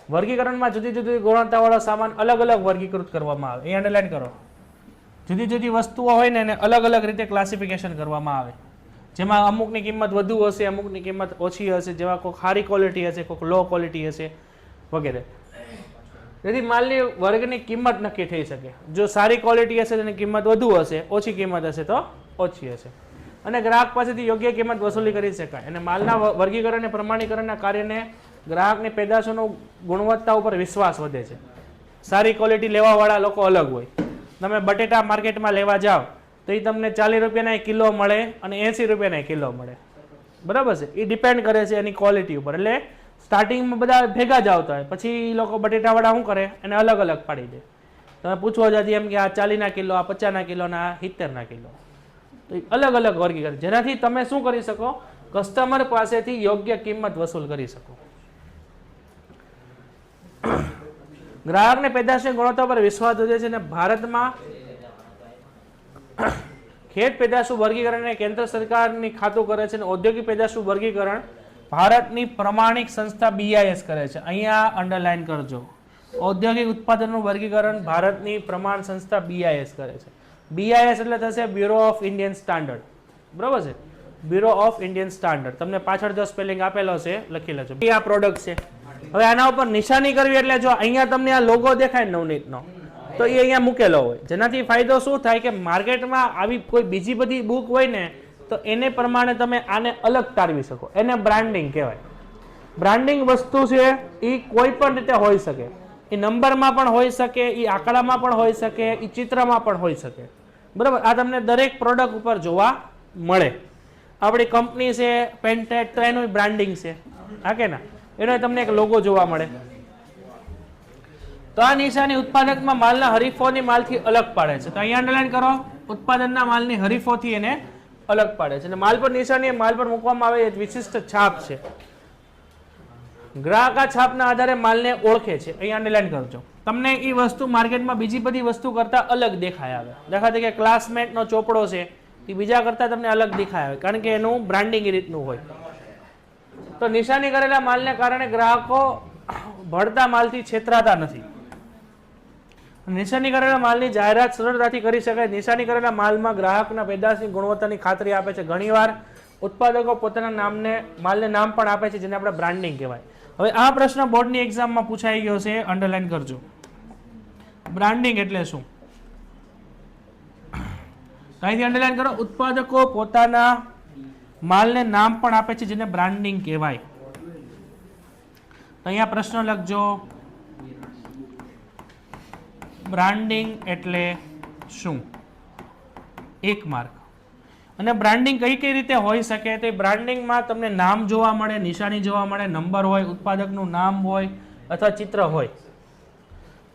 વર્ગીકરણમાં જુદી જુદી ગુણવત્તાવાળો સામાન અલગ અલગ વર્ગીકૃત કરવામાં આવે. એ અંડરલાઈન કરો. જુદી જુદી વસ્તુઓ હોય ને એને અલગ અલગ રીતે ક્લાસિફિકેશન કરવામાં આવે, જેમાં અમુકની કિંમત વધુ હશે, અમુકની કિંમત ઓછી હશે, જેમાં કોઈક સારી ક્વોલિટી હશે, કોઈક લો ક્વોલિટી હશે વગેરે. જેથી માલની વર્ગની કિંમત નક્કી થઈ શકે. જો સારી ક્વોલિટી હશે તેની કિંમત વધુ હશે, ઓછી કિંમત હશે તો ઓછી હશે. અને ગ્રાહક પાસેથી યોગ્ય કિંમત વસૂલી કરી શકાય. અને માલના વર્ગીકરણ અને પ્રમાણીકરણના કાર્યને ગ્રાહકની પેદાશોનું ગુણવત્તા ઉપર વિશ્વાસ વધે છે. સારી ક્વોલિટી લેવાવાળા લોકો અલગ હોય. તમે બટેટા માર્કેટમાં લેવા જાઓ તો એ તમને 40 રૂપિયાના કિલો મળે અને 80 રૂપિયાના કિલો મળે, બરાબર છે. એ ડિપેન્ડ કરે છે એની ક્વોલિટી ઉપર. એટલે સ્ટાર્ટિંગમાં બધા ભેગા જ આવતા હોય, પછી એ લોકો બટેટાવાળા શું કરે, એને અલગ અલગ પાડી દે. તમે પૂછવા જતી એમ કે આ 40ના કિલો, આ 50ના કિલો, આ 70ના કિલો. તો અલગ અલગ વર્ગીકરણ, જેનાથી તમે શું કરી શકો, કસ્ટમર પાસેથી યોગ્ય કિંમત વસૂલ કરી શકો. ગ્રાહકને પેદાશની ગુણવત્તા પર વિશ્વાસ વધે છે. અને ભારતમાં ખેત પેદાશો વર્ગીકરણ કેન્દ્ર સરકારની ખાતું કરે છે, અને ઔદ્યોગિક પેદાશો વર્ગીકરણ ભારતની પ્રમાણિક સંસ્થા BIS કરે છે. અહીંયા અંડરલાઈન કરજો, ઔદ્યોગિક ઉત્પાદનનું વર્ગીકરણ ભારતની પ્રમાણ સંસ્થા BIS કરે છે. BIS એટલે થશે બ્યુરો ઓફ ઇન્ડિયન સ્ટાન્ડર્ડ, બરાબર છે. Bureau of Indian standard. તમને પાછળ જો સ્પેલિંગ આપેલો છે લખી લેજો. આ પ્રોડક્ટ છે. હવે આના ઉપર નિશાની કરવી એટલે જો અહીંયા તમને આ લોગો દેખાય નવનીતનો, તો એ અહીંયા મૂકેલો હોય, જેનાથી ફાયદો શું થાય કે માર્કેટમાં આવી કોઈ બીજી બધી બુક હોય ને તો એને પ્રમાણે તમે આને અલગ તારવી શકો. એને બ્રાન્ડિંગ કહેવાય. બ્રાન્ડિંગ વસ્તુ છે એ કોઈ પણ રીતે હોઈ શકે. એ નંબરમાં પણ હોઈ શકે, એ આંકડામાં પણ હોઈ શકે, એ ચિત્રમાં પણ હોઈ શકે, બરાબર. આ તમને દરેક પ્રોડક્ટ ઉપર જોવા મળે. આપણી કંપની છે પેન્ટેટ, તો એનું બ્રાન્ડિંગ છે, હા કે ના, એનો તમને એક લોગો જોવા મળે. તો આ નિશાની ઉત્પાદકમાં માલના હરીફોની માલથી અલગ પાડે છે. તો અહીંયા અંડરલાઈન કરો, ઉત્પાદનના માલની હરીફોથી એને અલગ પાડે છે. અને માલ પર નિશાની માલ પર મૂકવામાં આવે એ વિશિષ્ટ છાપ છે. ગ્રાહક આ છાપના આધારે માલને ઓળખે છે. અહીંયા અંડરલાઈન કરજો. તમને એ વસ્તુ માર્કેટમાં બીજી બધી વસ્તુ કરતા અલગ દેખાય આવે. દાખલા તરીકે ક્લાસમેટનો ચોપડો છે, એ બીજા કરતાં તમને અલગ દેખાય, કારણ કે એનું બ્રાન્ડિંગ એ રીતનું હોય. તો નિશાની કરેલા માલને કારણે ગ્રાહકો ભળતા માલથી છેતરાતા નથી. નિશાની કરેલા માલની જાહેરાત સરળતાથી કરી શકાય. નિશાની કરેલા માલમાં ગ્રાહકના પેદાશની ગુણવત્તાની ખાતરી આપે છે. ઘણીવાર ઉત્પાદકો પોતાના માલને નામ પણ આપે છે, જેને આપણે બ્રાન્ડિંગ કહેવાય. હવે આ પ્રશ્ન બોર્ડની એક્ઝામમાં પૂછાઈ ગયો છે, અંડરલાઈન કરજો. બ્રાન્ડિંગ એટલે શું? અહીંથી અંડરલાઈન કરો. ઉત્પાદકો પોતાના માલને નામ પણ આપે છે, જેને બ્રાન્ડિંગ કહેવાય. અહીંયા પ્રશ્ન લખજો, બ્રાન્ડિંગ એટલે શું? 1 માર્ક. અને બ્રાન્ડિંગ કઈ કઈ રીતે હોઈ શકે? તો બ્રાન્ડિંગમાં તમને નામ જોવા મળે, નિશાની જોવા મળે, નંબર હોય, ઉત્પાદકનું નામ હોય અથવા ચિત્ર હોય.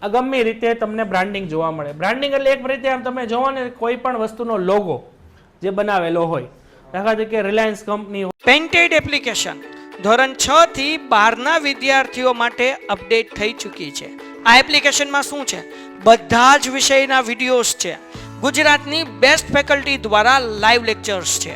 આ ગમે રીતે તમને બ્રાન્ડિંગ જોવા મળે. બ્રાન્ડિંગ એટલે એક રીતે આમ તમે જોવો ને, કોઈ પણ વસ્તુનો લોગો જે બનાવેલો હોય, દાખલા તરીકે રિલાયન્સ કંપની. પેન્ટેડ એપ્લિકેશન ધોરણ 6 થી 12ના વિદ્યાર્થીઓ માટે અપડેટ થઈ ચૂકી છે. આ એપ્લિકેશનમાં શું છે? બધા જ વિષયના વિડીયોઝ છે. ગુજરાતની બેસ્ટ ફેકલ્ટી દ્વારા લાઈવ લેક્ચર્સ છે,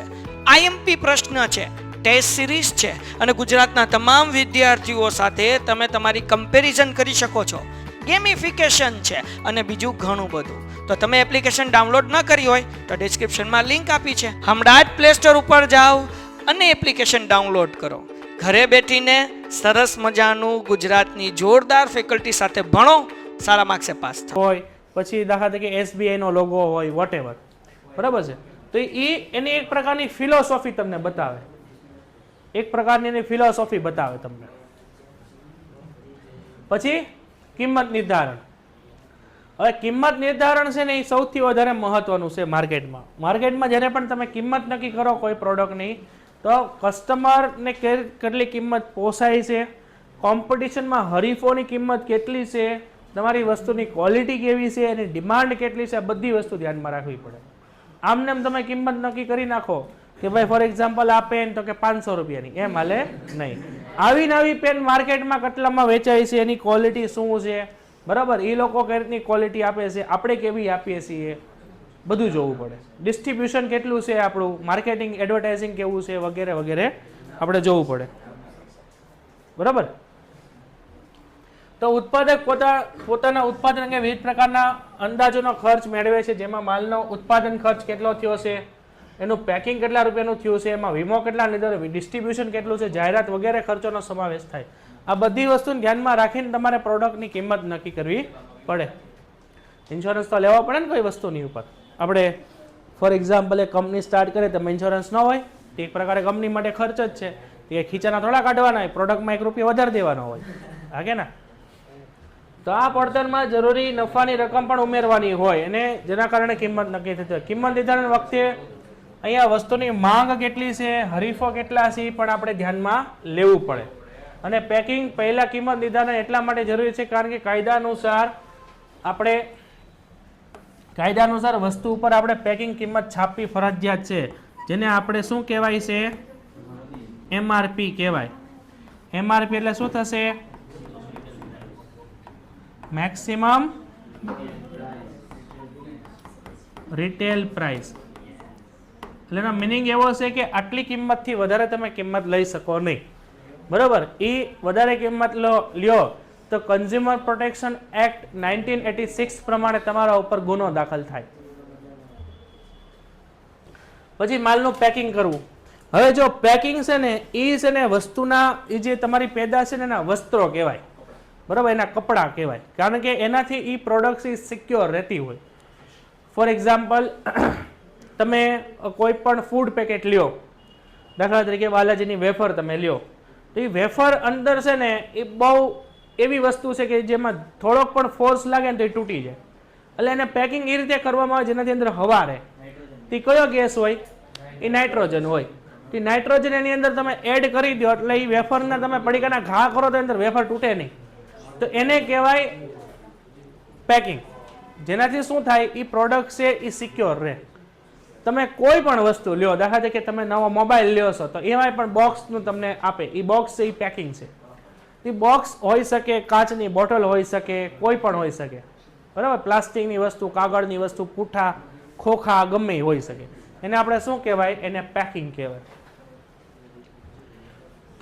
આઈએમપી પ્રશ્ન છે, ટેસ્ટ સિરીઝ છે અને ગુજરાતના તમામ વિદ્યાર્થીઓ સાથે તમે તમારી કમ્પેરિઝન કરી શકો છો. ગેમિફિકેશન છે અને બીજું ઘણું બધું. તો તમે એપ્લિકેશન ડાઉનલોડ ન કરી હોય તો ડિસ્ક્રિપ્શનમાં લિંક આપી છે. હમણાં જ પ્લે સ્ટોર ઉપર જાઓ અને એપ્લિકેશન ડાઉનલોડ કરો. ઘરે બેઠીને સરસ મજાનું ગુજરાતની જોરદાર ફેકલ્ટી સાથે ભણો, સારા માર્ક્સે પાસ થાઓ. હોય પછી દાખલા તરીકે SBI નો લોગો હોય, વોટેવર, બરાબર છે. તો એની એક પ્રકારની ફિલોસોફી તમને બતાવે, એક પ્રકારની એની ફિલોસોફી બતાવે તમને. પછી કિંમત નિર્ધારણ. હવે કિંમત નિર્ધારણ છે ને એ સૌથી વધારે મહત્વનું છે માર્કેટમાં. માર્કેટમાં જ્યારે પણ તમે કિંમત નક્કી કરો કોઈ પ્રોડક્ટની, તો કસ્ટમરને કેટલી કિંમત પોસાય છે, કોમ્પિટિશનમાં હરીફોની કિંમત કેટલી છે, તમારી વસ્તુની ક્વોલિટી કેવી છે, એની ડિમાન્ડ કેટલી છે, આ બધી વસ્તુ ધ્યાનમાં રાખવી પડે. આમને તમે કિંમત નક્કી કરી નાખો કે ભાઈ ફોર એક્ઝામ્પલ આ પેન તો કે 500 રૂપિયાની, એમ હાલે નહીં. આવી નવી પેન માર્કેટમાં કેટલામાં વેચાય છે, એની ક્વોલિટી શું છે, બરાબર, એ લોકો કઈ રીતની ક્વોલિટી આપે છે, આપણે કેવી આપીએ છીએ, બધું જોવું પડે. ડિસ્ટ્રીબ્યુશન કેટલું છે આપણું, માર્કેટિંગ એડવર્ટાઇઝિંગ કેવું છે, વગેરે વગેરે આપણે જોવું પડે, બરાબર. તો ઉત્પાદક પોતાના ઉત્પાદન અંગે વિવિધ પ્રકારના અંદાજોનો ખર્ચ મેળવે છે, જેમાં માલનો ઉત્પાદન ખર્ચ કેટલો થયો છે, એનું પેકિંગ કેટલા રૂપિયાનું થયું છે, એમાં વીમો કેટલા લીધો, ડિસ્ટ્રીબ્યુશન કેટલું છે, જાહેરાત વગેરે ખર્ચોનો સમાવેશ થાય. આ બધી વસ્તુને ધ્યાનમાં રાખીને તમારે પ્રોડક્ટની કિંમત નક્કી કરવી પડે. ઇન્સ્યોરન્સ તો લેવા પડે ને કોઈ વસ્તુની ઉપર. આપણે ફોર એક્ઝામ્પલ એક કંપની સ્ટાર્ટ કરે તો ઇન્સ્યોરન્સ ન હોય, તે એક પ્રકારે કંપની માટે ખર્ચ જ છે. એ ખીચાના થોડા કાઢવાના હોય, પ્રોડક્ટમાં 1 રૂપિયા વધારે દેવાનો હોય, હા કે ના. તો આ પડતરમાં જરૂરી નફાની રકમ પણ ઉમેરવાની હોય અને જેના કારણે કિંમત નક્કી થતી હોય. કિંમત નિર્ધારણ વખતે અહીંયા વસ્તુની માંગ કેટલી છે, હરીફો કેટલા છે, પણ આપણે ધ્યાનમાં લેવું પડે. અને પેકિંગ પહેલા કિંમત નિર્ધારણ એટલા માટે જરૂરી છે કારણ કે કાયદા અનુસાર વસ્તુ ઉપર આપણે પેકિંગ કિંમત છાપવી ફરજિયાત છે, જેને આપણે શું કહેવાય છે, MRP કહેવાય. MRP એટલે શું થશે? Maximum retail price. એટલે એનો મિનિંગ એવો છે કે આટલી કિંમતથી વધારે તમે કિંમત લઈ શકો નહીં, બરાબર. એ વધારે કિંમત લ્યો તો કન્ઝ્યુમર પ્રોટેક્શન એક્ટ 1986 પ્રમાણે તમારા ઉપર ગુનો દાખલ થાય. પછી માલનું પેકિંગ કરવું. હવે જો પેકિંગ છે ને એ છે ને વસ્તુના એ જે તમારી પેદાશ છે ને એના વસ્ત્રો કહેવાય, બરાબર, એના કપડાં કહેવાય, કારણ કે એનાથી એ પ્રોડક્ટ સિક્યોર રહેતી હોય. ફોર એક્ઝામ્પલ તમે કોઈ પણ ફૂડ પેકેટ લ્યો, દાખલા તરીકે બાલાજીની વેફર તમે લ્યો, તો એ વેફર અંદર છે ને એ બહુ એવી વસ્તુ છે કે જેમાં થોડોક પણ ફોર્સ લાગે ને તો એ તૂટી જાય. એટલે એને પેકિંગ એ રીતે કરવામાં આવે જેનાથી અંદર હવા રહે. તે કયો ગેસ હોય? એ નાઇટ્રોજન હોય. તે નાઇટ્રોજન એની અંદર તમે એડ કરી દો એટલે એ વેફરના તમે પડીકાના ઘા કરો તો અંદર વેફર તૂટે નહીં. તો એને કહેવાય પેકિંગ. જેનાથી શું થાય, એ પ્રોડક્ટ છે એ સિક્યોર રહે. તમે કોઈ પણ વસ્તુ લ્યો, દાખલા તરીકે તમે નવો મોબાઈલ લ્યો છો તો એમાં પણ બોક્સનું તમને આપે, એ બોક્સ છે એ પેકિંગ છે. એ બોક્સ હોઈ શકે, કાચની બોટલ હોઈ શકે, કોઈ પણ હોઈ શકે, બરાબર, પ્લાસ્ટિકની વસ્તુ, કાગળની વસ્તુ, પૂઠા, ખોખા, ગમે એ હોઈ શકે. એને આપણે શું કહેવાય? એને પેકિંગ કહેવાય.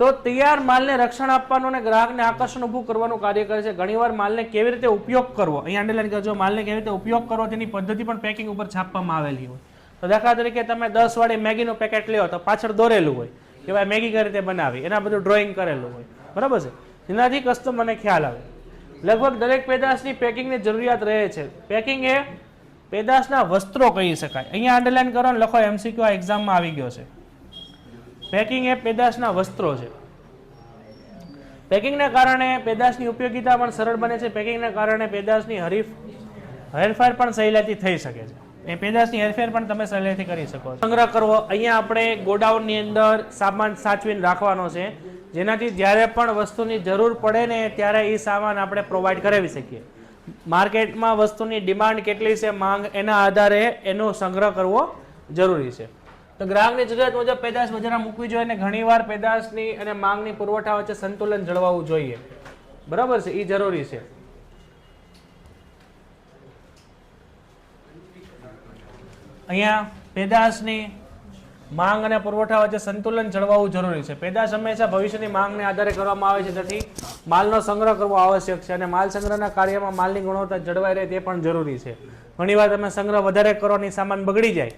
તો તૈયાર માલને રક્ષણ આપવાનું અને ગ્રાહકને આકર્ષણ ઊભું કરવાનું કાર્ય કરે છે. ઘણીવાર માલને કેવી રીતે ઉપયોગ કરવો, અહીંયા અંડરલાઈન કરજો, માલને કેવી રીતે ઉપયોગ કરવો તેની પદ્ધતિ પણ પેકિંગ ઉપર છાપવામાં આવેલી હોય. તો દાખલા તરીકે તમે 10 વાળી મેગીનું પેકેટ લ્યો તો પાછળ દોરેલું હોય કે ભાઈ મેગી કઈ રીતે બનાવી, એના બધું ડ્રોઈંગ કરેલું હોય, બરાબર છે, જેનાથી કસ્ટમરને ખ્યાલ આવે. લગભગ દરેક પેદાશની પેકિંગની જરૂરિયાત રહે છે. પેકિંગ એ પેદાશના વસ્ત્રો કહી શકાય. અહીંયા અંડરલાઈન કરો ને લખો, MCQ આ એક્ઝામમાં આવી ગયો છે. પેકિંગ એ પેદાશના વસ્ત્રો છે. પેકિંગના કારણે પેદાશની ઉપયોગિતા પણ સરળ બને છે. પેકિંગના કારણે પેદાશની હેરફેર પણ સહેલાઈથી થઈ શકે છે. એ પેદાશની હેરફેર પણ તમે સહેલાઈથી કરી શકો છો. સંગ્રહ કરવો, અહીંયા આપણે ગોડાઉનની અંદર સામાન સાચવીને રાખવાનો છે, જેનાથી જ્યારે પણ વસ્તુની જરૂર પડે ને ત્યારે એ સામાન આપણે પ્રોવાઈડ કરાવી શકીએ. માર્કેટમાં વસ્તુની ડિમાન્ડ કેટલી છે, માંગ, એના આધારે એનો સંગ્રહ કરવો જરૂરી છે. તો ગ્રાહકની જરૂરિયાત મુજબ પેદાશ બજારમાં મૂકવી જોઈએ અને ઘણીવાર પેદાશની અને માંગની પુરવઠા વચ્ચે સંતુલન જળવાવું જોઈએ, બરાબર છે, એ જરૂરી છે. અહીંયા પેદાશની માંગ અને પુરવઠા વચ્ચે સંતુલન જળવાવું જરૂરી છે. પેદાશ હંમેશા ભવિષ્યની માંગને આધારે કરવામાં આવે છે, તેથી માલનો સંગ્રહ કરવો આવશ્યક છે અને માલ સંગ્રહના કાર્યમાં માલની ગુણવત્તા જળવાઈ રહે તે પણ જરૂરી છે. ઘણીવાર તમે સંગ્રહ વધારે કરો અને સામાન બગડી જાય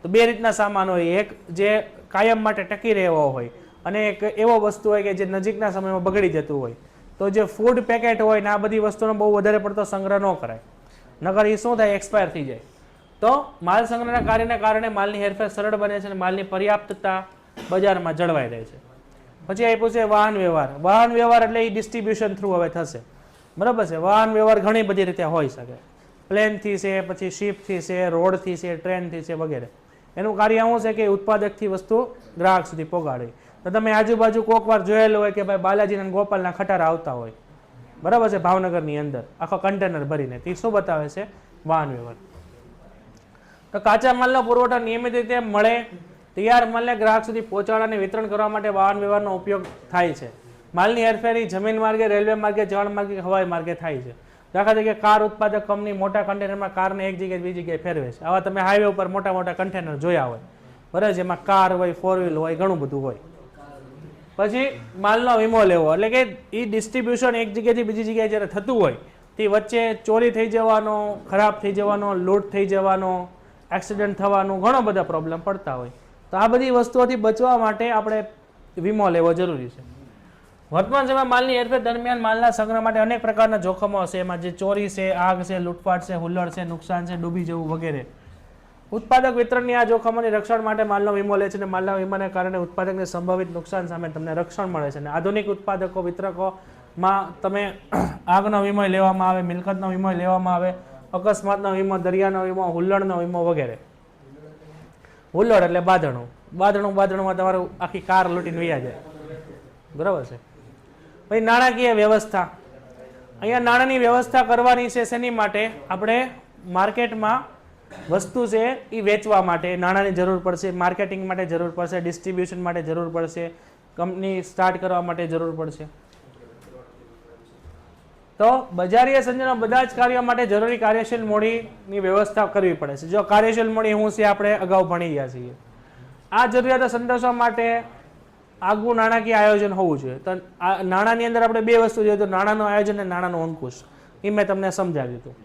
તો બે રીતના સામાન હોય, એક જે કાયમ માટે ટકી રહેવો હોય અને એક એવો વસ્તુ હોય કે જે નજીકના સમયમાં બગડી જતું હોય. તો જે ફૂડ પેકેટ હોય ને આ બધી વસ્તુનો બહુ વધારે પડતો સંગ્રહ ન કરાય, નકર એ શું થાય, એક્સપાયર થઈ જાય. તો માલ સંગ્રહના કાર્યના કારણે માલની હેરફેર સરળ બને છે અને માલની પર્યાપ્તતા બજારમાં જળવાઈ રહે છે. પછી આપ્યું છે વાહન વ્યવહાર. વાહન વ્યવહાર એટલે એ ડિસ્ટ્રીબ્યુશન થ્રુ હવે થશે, બરાબર છે. વાહન વ્યવહાર ઘણી બધી રીતે હોઈ શકે, પ્લેનથી છે, પછી શિપથી છે, રોડથી છે, ટ્રેનથી છે વગેરે. એનું કાર્ય શું છે કે ઉત્પાદકથી વસ્તુ ગ્રાહક સુધી પહોંચાડવી. તો તમે આજુબાજુ કોક વાર જોયેલું હોય કે ભાઈ બાલાજી અને ગોપાલના ખટારા આવતા હોય, બરાબર છે, ભાવનગરની અંદર આખો કન્ટેનર ભરીને, તે શું બતાવે છે? વાહન વ્યવહાર. તો કાચા માલનો પુરવઠો નિયમિત રીતે મળે, તૈયાર માલને ગ્રાહક સુધી પહોંચાડવા અને વિતરણ કરવા માટે વાહન વ્યવહારનો ઉપયોગ થાય છે. માલની હેરફેરી જમીન માર્ગે, રેલવે માર્ગે, જળ માર્ગે, હવાઈ માર્ગે થાય છે. દાખલા તરીકે કાર ઉત્પાદક કંપની મોટા કન્ટેનરમાં કારને એક જગ્યાએ બીજી જગ્યાએ ફેરવે છે. આવા તમે હાઈવે ઉપર મોટા મોટા કન્ટેનર જોયા હોય, બરાબર, જેમાં કાર હોય, 4 વ્હીલ હોય, ઘણું બધું હોય. પછી માલનો વીમો લેવો, એટલે કે એ ડિસ્ટ્રીબ્યુશન એક જગ્યાએથી બીજી જગ્યાએ જ્યારે થતું હોય તે વચ્ચે ચોરી થઈ જવાનો, ખરાબ થઈ જવાનો, લૂંટ થઈ જવાનો, એક્સિડન્ટ થવાનું, ઘણો બધા પ્રોબ્લેમ પડતા હોય. તો આ બધી વસ્તુઓથી બચવા માટે આપણે વીમો લેવો જરૂરી છે. વર્તમાન સમયમાં માલની હેરફેર દરમિયાન માલના સંગ્રહ માટે અનેક પ્રકારના જોખમો હશે. એમાં જે ચોરી છે, આગ છે, લૂંટફાટ છે, હુલ્લડ છે, નુકસાન છે, ડૂબી જવું વગેરે. ઉત્પાદક વિતરણની આ જોખમોની રક્ષણ માટે માલનો વીમો લે છે અને માલના વીમાને કારણે ઉત્પાદકને સંભવિત નુકસાન સામે તમને રક્ષણ મળે છે. અને આધુનિક ઉત્પાદકો, વિતરકોમાં તમે આગનો વીમો લેવામાં આવે, મિલકતનો વીમો લેવામાં આવે, અકસ્માતનો વીમો, દરિયાનો વીમો, હુલ્લડનો વીમો વગેરે. હુલ્લડ એટલે બાંધણુમાં તમારું આખી કાર લૂંટીને વયા જાય, બરાબર છે. પછી નાણાકીય વ્યવસ્થા. અહીંયા નાણાંની વ્યવસ્થા કરવાની છે. શેની માટે? આપણે માર્કેટમાં વસ્તુ છે એ વેચવા માટે નાણાંની જરૂર પડશે, માર્કેટિંગ માટે જરૂર પડશે, ડિસ્ટ્રીબ્યુશન માટે જરૂર પડશે, કંપની સ્ટાર્ટ કરવા માટે જરૂર પડશે. તો બજારીય સંચાલન બધા જ કાર્યો માટે જરૂરી કાર્યશીલ મૂડીની વ્યવસ્થા કરવી પડે છે. જો કાર્યશીલ મૂડી શું છે આપણે અગાઉ ભણી ગયા છીએ. આ જરૂરિયાતો સંતોષવા માટે આગવું નાણાકીય આયોજન હોવું જોઈએ. તો આ નાણાંની અંદર આપણે બે વસ્તુ જોઈએ, તો નાણાંનું આયોજન અને નાણાંનું અંકુશ. એ મેં તમને સમજાવ્યું હતું.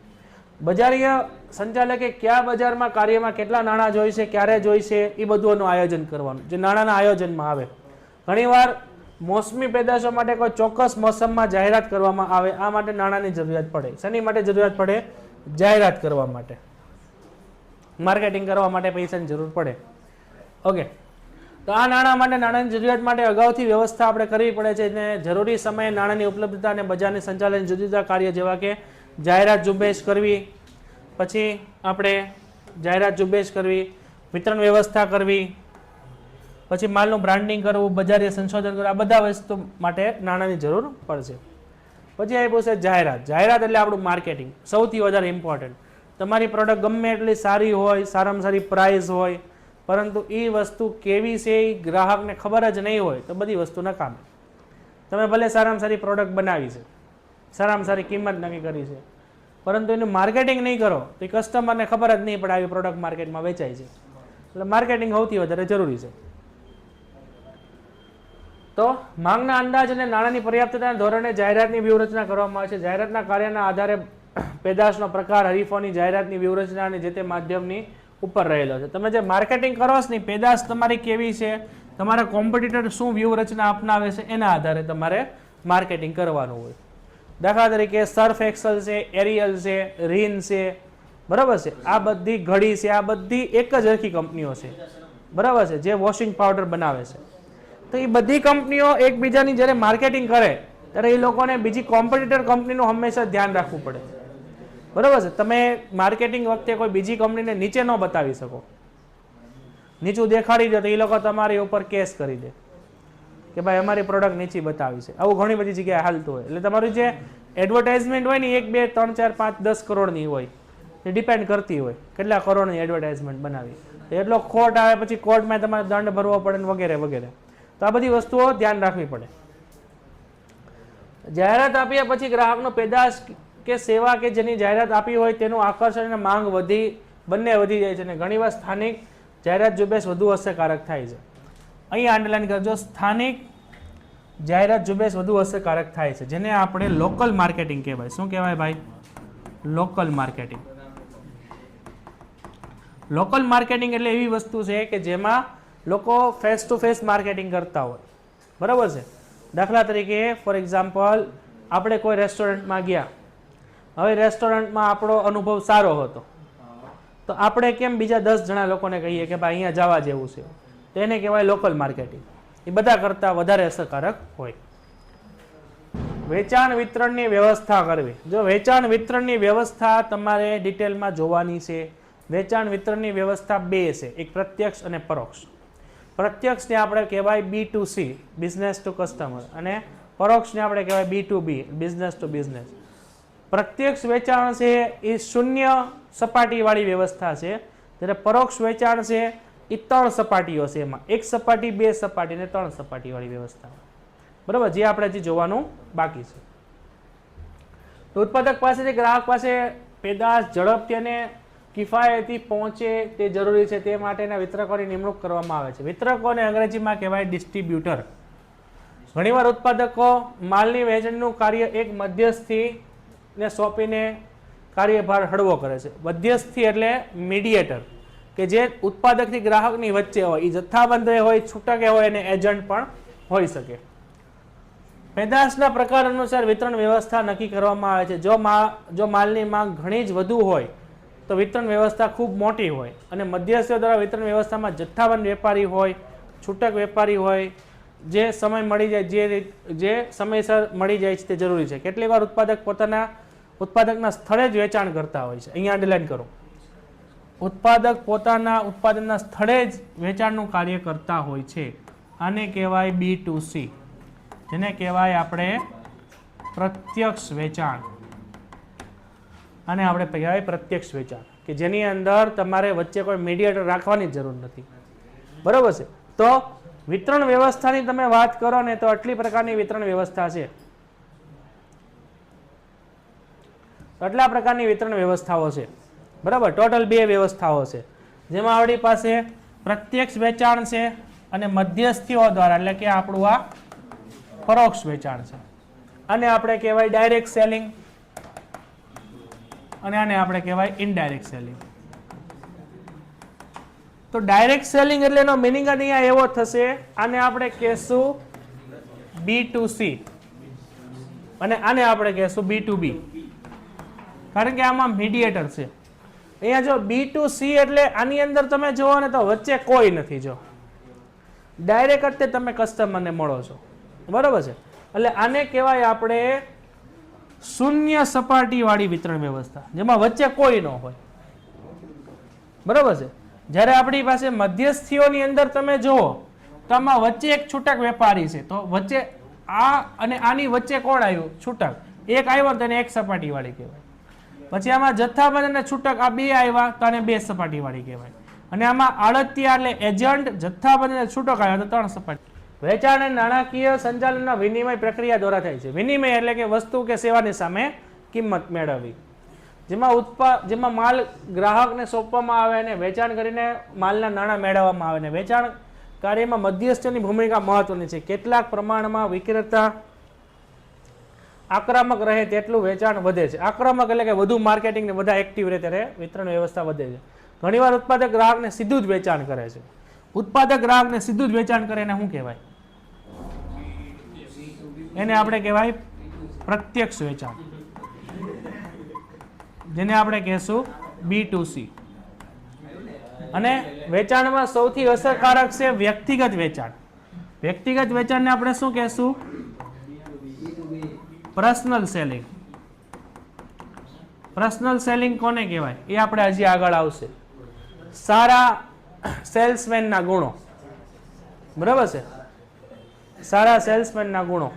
બજારીય સંચાલકે કયા બજારમાં કાર્યમાં કેટલા નાણાં જોઈશે, ક્યારે જોઈશે, એ બધુંનું આયોજન કરવાનું, જે નાણાંના આયોજનમાં આવે. ઘણીવાર મોસમી પેદાશો માટે કોઈ ચોક્કસ મોસમમાં જાહેરાત કરવામાં આવે, આ માટે નાણાંની જરૂરિયાત પડે. શેની માટે જરૂરિયાત પડે? જાહેરાત કરવા માટે, માર્કેટિંગ કરવા માટે પૈસાની જરૂર પડે. ઓકે, તો આ નાણાં માટે, નાણાંની જરૂરિયાત માટે અગાઉથી વ્યવસ્થા આપણે કરવી પડે છે. અને જરૂરી સમયે નાણાંની ઉપલબ્ધતા અને બજારની સંચાલન જુદા જુદા કાર્ય જેવા કે જાહેરાત ઝુંબેશ કરવી, પછી આપણે જાહેરાત ઝુંબેશ કરવી, વિતરણ વ્યવસ્થા કરવી, પછી માલનું બ્રાન્ડિંગ કરવું, બજારીય સંશોધન કરવું, આ બધા વસ્તુ માટે નાણાંની જરૂર પડશે. પછી આપ્યું છે જાહેરાત. જાહેરાત એટલે આપણું માર્કેટિંગ સૌથી વધારે ઇમ્પોર્ટન્ટ. તમારી પ્રોડક્ટ ગમે એટલી સારી હોય, સારામાં સારી પ્રાઇસ હોય, પરંતુ એ વસ્તુ કેવી છે એ ગ્રાહકને ખબર જ નહીં હોય તો બધી વસ્તુ નકામી. તમે ભલે સારામાં સારી પ્રોડક્ટ બનાવી છે, સારામાં સારી કિંમત નક્કી કરી છે, પરંતુ એનું માર્કેટિંગ નહીં કરો તો એ કસ્ટમરને ખબર જ નહીં પડે આવી પ્રોડક્ટ માર્કેટમાં વેચાય છે. એટલે માર્કેટિંગ સૌથી વધારે જરૂરી છે. તો માંગના અંદાજ અને નાણાંની પર્યાપ્તતાના ધોરણે જાહેરાતની વ્યૂહરચના કરવામાં આવે છે. જાહેરાતના કાર્યના આધારે પેદાશનો પ્રકાર હરીફોની જાહેરાતની વ્યૂહરચનાની જે તે માધ્યમની ઉપર રહેલો છે. તમે જે માર્કેટિંગ કરો છો ને પેદાશ તમારી કેવી છે, તમારા કોમ્પિટિટર શું વ્યૂહરચના અપનાવે છે એના આધારે તમારે માર્કેટિંગ કરવાનું હોય. દાખલા તરીકે સર્ફ એક્સલ છે, એરિયલ છે, રીન છે, બરાબર છે, આ બધી ઘડી છે, આ બધી એક જ હરખી કંપનીઓ છે, બરાબર છે, જે વોશિંગ પાવડર બનાવે છે. તો એ બધી કંપનીઓ એકબીજાની જ્યારે માર્કેટિંગ કરે ત્યારે એ લોકોને બીજી કોમ્પિટિટર કંપનીનું હંમેશા ધ્યાન રાખવું પડે, બરાબર છે. તમે માર્કેટિંગ વખતે કોઈ બીજી કંપનીને નીચે ન બતાવી શકો. નીચું દેખાડી દો તો એ લોકો તમારી ઉપર કેસ કરી દે કે ભાઈ અમારી પ્રોડક્ટ નીચી બતાવી છે. આવું ઘણી બધી જગ્યાએ હાલતું હોય. એટલે તમારું જે એડવર્ટાઇઝમેન્ટ હોય ને 1, 2, 3, 4, 5, 10 કરોડની હોય, એ ડિપેન્ડ કરતી હોય કેટલા કરોડની એડવર્ટાઇઝમેન્ટ બનાવી. એટલો ખોટ આવે પછી કોર્ટમાં તમારે દંડ ભરવો પડે વગેરે વગેરે. તો આ બધી વસ્તુઓ ધ્યાન રાખવી પડે. જાહેરાત આપ્યા પછી ગ્રાહકનો પેદાશ કે સેવા કે જેની જાહેરાત આપી હોય તેનું આકર્ષણ અને માંગ બંને વધી જાય છે અને ઘણીવાર સ્થાનિક જાહેરાત ઝુંબેશ વધુ અસરકારક થાય છે. અહીંયા અંડરલાઈન કરજો, સ્થાનિક જાહેરાત ઝુંબેશ વધુ અસરકારક થાય છે, જેને આપણે લોકલ માર્કેટિંગ કહેવાય. શું કહેવાય ભાઈ? Local marketing. લોકલ માર્કેટિંગ એટલે એવી વસ્તુ છે કે જેમાં લોકો ફેસ ટુ ફેસ માર્કેટિંગ કરતા હોય, બરાબર છે. દાખલા તરીકે ફોર એક્ઝામ્પલ આપણે કોઈ રેસ્ટોરન્ટમાં ગયા, હવે રેસ્ટોરન્ટમાં આપણો અનુભવ સારો હતો તો આપણે કેમ બીજા 10 જણા લોકોને કહીએ કે ભાઈ અહીંયા જવા જેવું છે, તો એને કહેવાય લોકલ માર્કેટિંગ. એ બધા કરતાં વધારે અસરકારક હોય. વેચાણ વિતરણની વ્યવસ્થા કરવી. જો વેચાણ વિતરણની વ્યવસ્થા તમારે ડિટેલમાં જોવાની છે. વેચાણ વિતરણની વ્યવસ્થા 2 છે, એક પ્રત્યક્ષ અને પરોક્ષ. પ્રત્યક્ષને આપણે કહેવાય B2C, બિઝનેસ ટુ કસ્ટમર, અને પરોક્ષને આપણે કહેવાય B2B, બિઝનેસ ટુ બિઝનેસ. પ્રત્યક્ષ વેચાણ છે એ 0 સપાટીવાળી વ્યવસ્થા છે, જ્યારે પરોક્ષ વેચાણ છે એ 3 સપાટીઓ છે. એમાં 1 સપાટી, 2 સપાટી અને 3 સપાટીવાળી વ્યવસ્થા, બરાબર, જે આપણે હજી જોવાનું બાકી છે. તો ઉત્પાદક પાસેથી ગ્રાહક પાસે પેદાશ ઝડપથી અને કિફાયતી પહોંચે તે જરૂરી છે. તે માટેના વિતરકોની નિમણૂક કરવામાં આવે છે. વિતરકોને અંગ્રેજીમાં કહેવાય ડિસ્ટ્રીબ્યુટર. ઘણીવાર ઉત્પાદકો માલની વહેંચણીનું કાર્ય એક મધ્યસ્થીને સોંપીને કાર્યભાર હળવો કરે છે. મધ્યસ્થી એટલે મીડિયેટર, કે જે ઉત્પાદકથી ગ્રાહકની વચ્ચે હોય. એ જથ્થાબંધ હોય, છૂટકે હોય અને એજન્ટ પણ હોઈ શકે. પેદાશના પ્રકાર અનુસાર વિતરણ વ્યવસ્થા નક્કી કરવામાં આવે છે. જો માલની માંગ ઘણી જ વધુ હોય તો વિતરણ વ્યવસ્થા ખૂબ મોટી હોય, અને મધ્યસ્થીઓ દ્વારા વિતરણ વ્યવસ્થામાં જથ્થાબંધ વેપારી હોય, છૂટક વેપારી હોય, જે સમય મળી જાય, જે સમયસર મળી જાય છે તે જરૂરી છે. કેટલીક વાર ઉત્પાદકના સ્થળે જ વેચાણ કરતા હોય છે. અહીંયા અંડરલાઈન કરો, ઉત્પાદક પોતાના ઉત્પાદનના સ્થળે જ વેચાણનું કાર્ય કરતા હોય છે. આને કહેવાય B2C, જેને કહેવાય આપણે પ્રત્યક્ષ વેચાણ. આને આપણે કહેવાય પ્રત્યક્ષ વેચાણ, કે જેની અંદર તમારે વચ્ચે કોઈ મીડિયેટર રાખવાની જરૂર નથી, બરાબર છે. તો વિતરણ વ્યવસ્થાની તમે વાત કરો ને તો આટલી પ્રકારની વિતરણ વ્યવસ્થા છે. આટલા પ્રકારની વિતરણ વ્યવસ્થાઓ છે, બરાબર. ટોટલ 2 વ્યવસ્થાઓ છે, જેમાં આપણી પાસે પ્રત્યક્ષ વેચાણ છે અને મધ્યસ્થીઓ દ્વારા, એટલે કે આપણું આ પરોક્ષ વેચાણ છે. અને આપણે કહેવાય ડાયરેક્ટ સેલિંગ, અને આને આપણે કહેવાય ઇનડાયરેક્ટ સેલિંગ. તો ડાયરેક્ટ સેલિંગ એટલે એનો મિનિંગ અહીંયા એવો થશે, આને આપણે કહેશું B2C અને આને આપણે કહેશું B2B, કારણ કે આમાં મીડિયેટર છે. અહીંયા જો B2C એટલે આની અંદર તમે જુઓ ને તો વચ્ચે કોઈ નથી. જો ડાયરેક્ટ જ તમે કસ્ટમરને મળો છો, બરાબર છે. એટલે આને કહેવાય આપણે 0 સપાટીવાળી વિતરણ વ્યવસ્થા, જેમાં વચ્ચે કોઈ ન હોય, બરાબર છે. જ્યારે આપણી પાસે મધ્યસ્થીઓની અંદર તમે જુઓ તો આમાં વચ્ચે એક છૂટક વેપારી છે, તો વચ્ચે આ અને આની વચ્ચે કોણ આવ્યું? છૂટક. એક આવ્યો તો એને 1 સપાટીવાળી કહેવાય. પછી આમાં જથ્થાબંધ અને છૂટક આ 2 આવ્યા તો આને 2 સપાટીવાળી કહેવાય. અને આમાં આડતિયા એટલે એજન્ટ, જથ્થાબંધ અને છૂટક આવ્યા તો 3 સપાટી. વેચાણ અને નાણાકીય સંચાલનના વિનિમય પ્રક્રિયા દ્વારા થાય છે. વિનિમય એટલે કે વસ્તુ કે સેવાની સામે કિંમત મેળવવી. જેમાં માલ ગ્રાહકને સોંપવામાં આવે અને વેચાણ કરીને માલના નાણાં મેળવવામાં આવે અને વેચાણ કાર્યમાં મધ્યસ્થની ભૂમિકા મહત્વની છે. કેટલાક પ્રમાણમાં વિક્રેતા આક્રમક રહે તેટલું વેચાણ વધે છે. આક્રમક એટલે કે વધુ માર્કેટિંગ ને બધા એક્ટિવ રહે ત્યારે વિતરણ વ્યવસ્થા વધે છે. ઘણીવાર ઉત્પાદક ગ્રાહકને સીધું જ વેચાણ કરે છે. ઉત્પાદક ગ્રાહકને સીધું જ વેચાણ કરે એને શું કહેવાય? એને આપણે કહેવાય પ્રત્યક્ષ વેચાણ, જેને આપણે કહેશું B2C. અને વેચાણમાં સૌથી અસરકારક છે વ્યક્તિગત વેચાણ. વ્યક્તિગત વેચાણને આપણે શું કહેશું? Personal selling. પર્સનલ સેલિંગ કોને કહેવાય એ આપણે હજી આગળ આવશે. સારા સેલ્સમેનના ગુણો, બરાબર છે? સારા સેલ્સમેનના ગુણો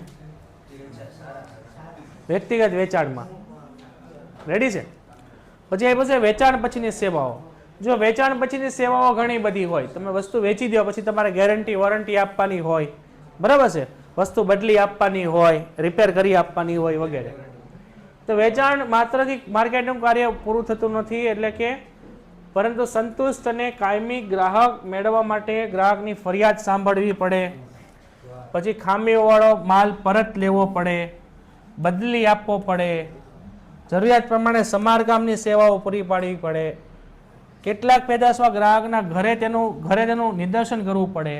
વ્યક્તિગત વેચાણમાં. રેડી છે? પછી એ પછી વેચાણ પછીની સેવાઓ. જો વેચાણ પછીની સેવાઓ ઘણી બધી હોય, તમે વસ્તુ વેચી દો પછી તમારે ગેરંટી વોરંટી આપવાની હોય, બરાબર છે? વસ્તુ બદલી આપવાની હોય, રિપેર કરી આપવાની હોય વગેરે. તો વેચાણ માત્રથી માર્કેટિંગ કાર્ય પૂરું થતું નથી, એટલે કે પરંતુ સંતુષ્ટ અને કાયમી ગ્રાહક મેળવવા માટે ગ્રાહકની ફરિયાદ સાંભળવી પડે, પછી ખામીઓવાળો માલ પરત લેવો પડે, બદલી આપવો પડે, જરૂરિયાત પ્રમાણે સમારકામની સેવાઓ પૂરી પાડવી પડે, કેટલાક પેદાશમાં ગ્રાહકના ઘરે તેનું નિદર્શન કરવું પડે.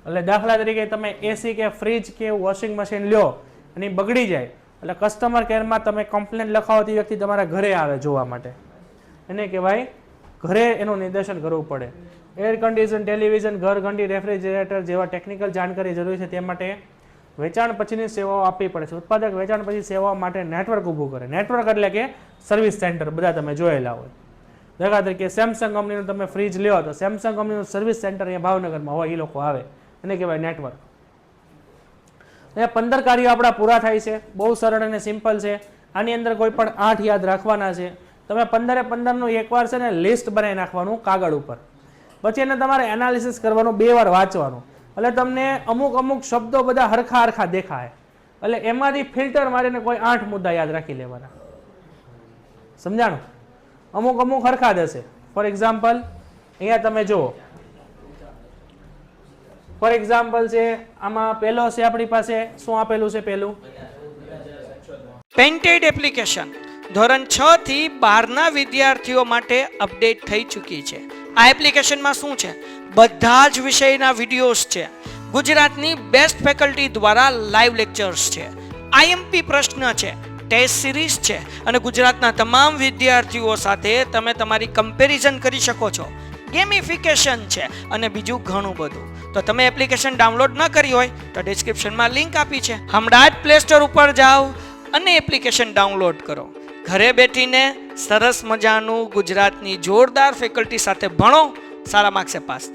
એટલે દાખલા તરીકે તમે એસી કે ફ્રીજ કે વોશિંગ મશીન લ્યો અને બગડી જાય એટલે કસ્ટમર કેરમાં તમે કમ્પ્લેન લખાવતી વ્યક્તિ તમારા ઘરે આવે જોવા માટે, એને કહેવાય ઘરે એનું નિદર્શન કરવું પડે. એર કન્ડિશન, ટેલિવિઝન, ઘરઘંટી, રેફ્રિજરેટર જેવા ટેકનિકલ જાણકારી જરૂરી છે તે માટે વેચાણ પછીની સેવાઓ આપવી પડે છે. ઉત્પાદક વેચાણ પછી સેવાઓ માટે નેટવર્ક ઊભું કરે. નેટવર્ક એટલે કે સર્વિસ સેન્ટર, બધા તમે જોયેલા હોય. દાખલા તરીકે સેમસંગ કંપનીનું તમે ફ્રીજ લ્યો તો સેમસંગ કંપનીનું સર્વિસ સેન્ટર અહીંયા ભાવનગરમાં હોય, એ લોકો આવે, એને કહેવાય નેટવર્ક. એ 15 કાર્યો આપણા પૂરા થાય છે. બહુ સરળ અને સિમ્પલ છે. આની અંદર કોઈ પણ 8 યાદ રાખવાના છે. તમે 15 એકવાર છે ને લિસ્ટ બનાવી નાખવાનું કાગળ ઉપર, પછી એને તમારે એનાલિસિસ કરવાનું, 2 વાર વાંચવાનું, એટલે તમને અમુક શબ્દો બધા હરખા દેખાય. એટલે એમાંથી ફિલ્ટર મારીને કોઈ 8 મુદ્દા યાદ રાખી લેવાના. સમજાણું? અમુક હરખા દેશે. ફોર એક્ઝામ્પલ અહીંયા તમે જુઓ, ફોર એક્ઝામ્પલ છે આમાં પહેલો છે આપણી પાસે શું આપેલું છે? પહેલું પેન્ટેડ એપ્લિકેશન ધોરણ 6 થી 12ના વિદ્યાર્થીઓ માટે અપડેટ થઈ ચૂકી છે. આ એપ્લિકેશનમાં શું છે? બધા જ વિષયના વિડીયોઝ છે. ગુજરાતની બેસ્ટ ફેકલ્ટી દ્વારા લાઈવ લેક્ચર્સ છે, આઈએમપી પ્રશ્ન છે, ટેસ્ટ સિરીઝ છે અને ગુજરાતના તમામ વિદ્યાર્થીઓ સાથે તમે તમારી કમ્પેરિઝન કરી શકો છો. ગેમિફિકેશન છે અને બીજું ઘણું બધું. તો તમે એપ્લિકેશન ડાઉનલોડ ન કરી હોય તો ડિસ્ક્રિપ્શનમાં લિંક આપી છે, હમણાં જ પ્લે સ્ટોર ઉપર જાઓ અને એપ્લિકેશન ડાઉનલોડ કરો. ઘરે બેઠીને સરસ મજાનું ગુજરાતની જોરદાર ફેકલ્ટી સાથે ભણો, સારા માર્ક્સે પાસ થાઓ.